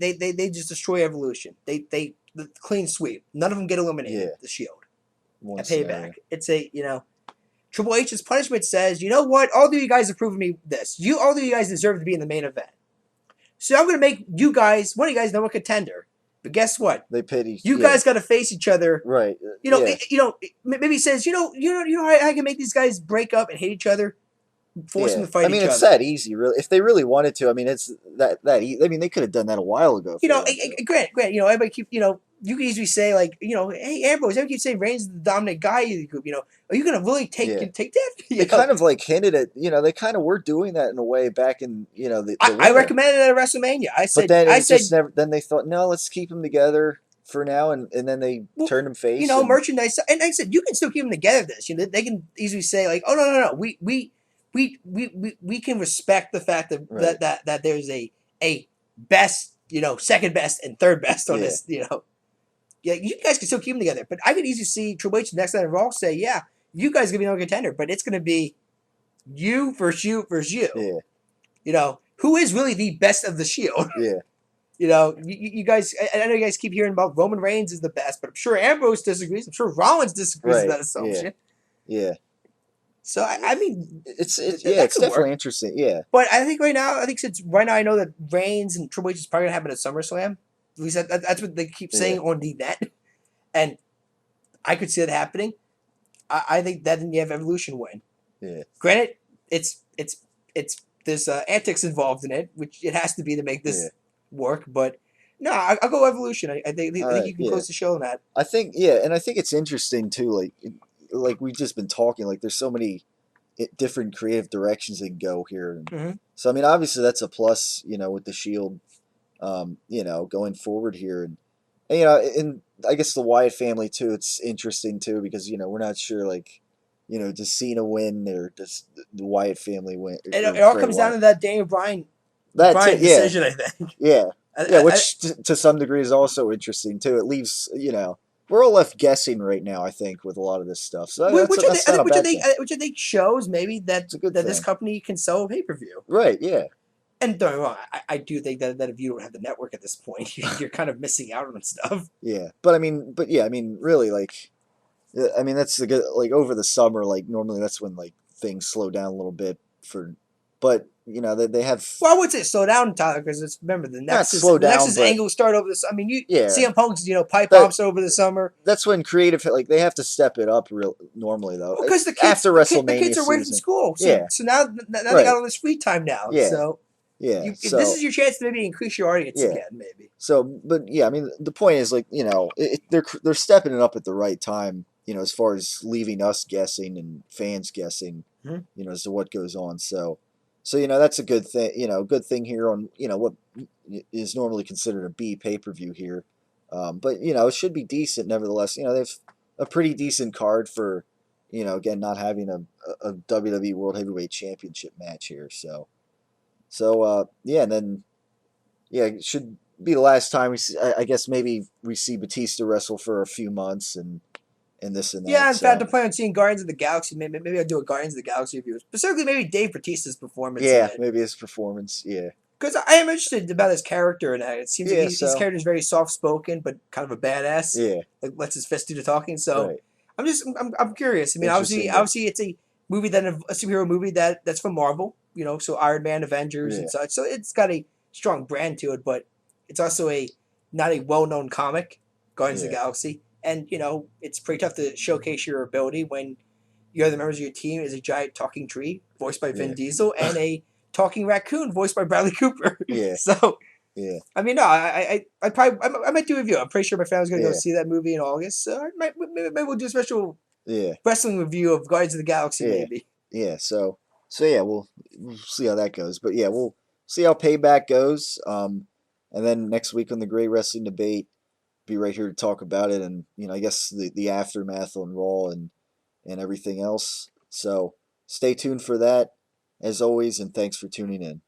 just destroy Evolution. They the clean sweep. None of them get eliminated. The Shield. At Payback. It's Triple H's punishment says, you know what? All of you guys have proven me this. All of you guys deserve to be in the main event. So I'm going to make you guys, one of you guys, number contender. But guess what? They pity you guys got to face each other. Right. Maybe he says, you know how I can make these guys break up and hate each other, force them to fight each other. It's that easy, really. If they really wanted to, it's that easy. They could have done that a while ago. Grant, everybody keep, you can easily say hey Ambrose, everybody keeps saying Reigns is the dominant guy in the group. Are you gonna really take that? They kind of hinted at, they kind of were doing that in a way back in, the I recommended it at WrestleMania. I said, then they thought, no, let's keep them together for now, and then they turned them face. Merchandise, and I said you can still keep them together. They can easily say oh no, we can respect the fact that there's a best, second best and third best on this, you guys can still keep them together. But I could easily see Triple H next night in Raw say, yeah, you guys are going to be no contender, but it's going to be you versus you versus you. Yeah. who is really the best of the Shield? Yeah. You know, you guys, I know you guys keep hearing about Roman Reigns is the best, but I'm sure Ambrose disagrees. I'm sure Rollins disagrees with Right. that assumption. Yeah. So, I mean, It's that it's could definitely work. interesting. Yeah. But I think right now, since right now I know that Reigns and Triple H is probably going to happen at SummerSlam. At least that's what they keep saying on the net. And I could see that happening. I think that then you have Evolution win. Yeah. Granted, it's there's antics involved in it, which it has to be to make this work. But no, I'll go Evolution. I think All you right, can close the show on that. I think and I think it's interesting too. Like we've just been talking. Like there's so many different creative directions they can go here. And Mhm. so I mean, obviously that's a plus. With the Shield, going forward here, and I guess the Wyatt family too. It's interesting too because we're not sure like. Does Cena win or does the Wyatt family win? It all comes down to that Daniel Bryan decision, I think. Yeah. I- Yeah, I- which to some degree is also interesting too. It leaves, we're all left guessing right now. I think with a lot of this stuff, so that's not a bad thing. which I think shows maybe that It's a good this thing. company can sell a pay per view. Right? Yeah. And don't get me wrong, I do think that if you don't have the network at this point, you're kind of missing out on stuff. Yeah. But really, like, I mean, that's the good. Like over the summer, like normally that's when like things slow down a little bit but they have Well, I would say slow down, Tyler, because remember the slow down, Nexus but- angle start over this. I mean, Yeah. CM Punk's pipe That- bombs over the summer. that's when creative like they have to step it up real normally though. Because the kids, after WrestleMania the kids are away from season. school, so, Yeah. so now they Right. got all this free time now. Yeah. So, Yeah. so this is your chance to maybe increase your audience Yeah. again, maybe. So, but yeah, I mean, the point is like they're stepping it up at the right time. As far as leaving us guessing and fans guessing, Mhm. as to what goes on. So that's a good thing. Good thing here on what is normally considered a B pay-per-view here, but it should be decent nevertheless. They have a pretty decent card for again not having a WWE World Heavyweight Championship match here. Yeah, and then it should be the last time we see. I guess maybe we see Batista wrestle for a few months and this and that. Yeah, in so. fact, I plan on seeing Guardians of the Galaxy. Maybe I'll do a Guardians of the Galaxy review. Specifically, maybe Dave Bautista's performance. Yeah, maybe his performance. Yeah. Because I am interested about his character, and it seems like his so- character is very soft spoken, but kind of a badass. Yeah. Like lets his fist do the talking. So Right. I'm curious. I mean, Interesting, obviously, it's a movie a superhero movie that's from Marvel. So Iron Man, Avengers, Yeah. and such. So it's got a strong brand to it, but it's also not a well known comic, Guardians of the Yeah. Galaxy, and it's pretty tough to showcase your ability when the other members of your team is a giant talking tree voiced by Vin Yeah. Diesel and a talking raccoon voiced by Bradley Cooper. Yeah. So. Yeah. I mean, no, I might do a review. I'm pretty sure my family's gonna go Yeah. see that movie in August. So maybe we'll do a special Yeah. wrestling review of Guardians of the Galaxy. Yeah. Maybe. Yeah. So yeah, we'll see how that goes. But yeah, we'll see how Payback goes. And then next week on the Great Wrestling Debate, be right here to talk about it, and I guess the aftermath on Raw and everything else. So stay tuned for that, as always, and thanks for tuning in.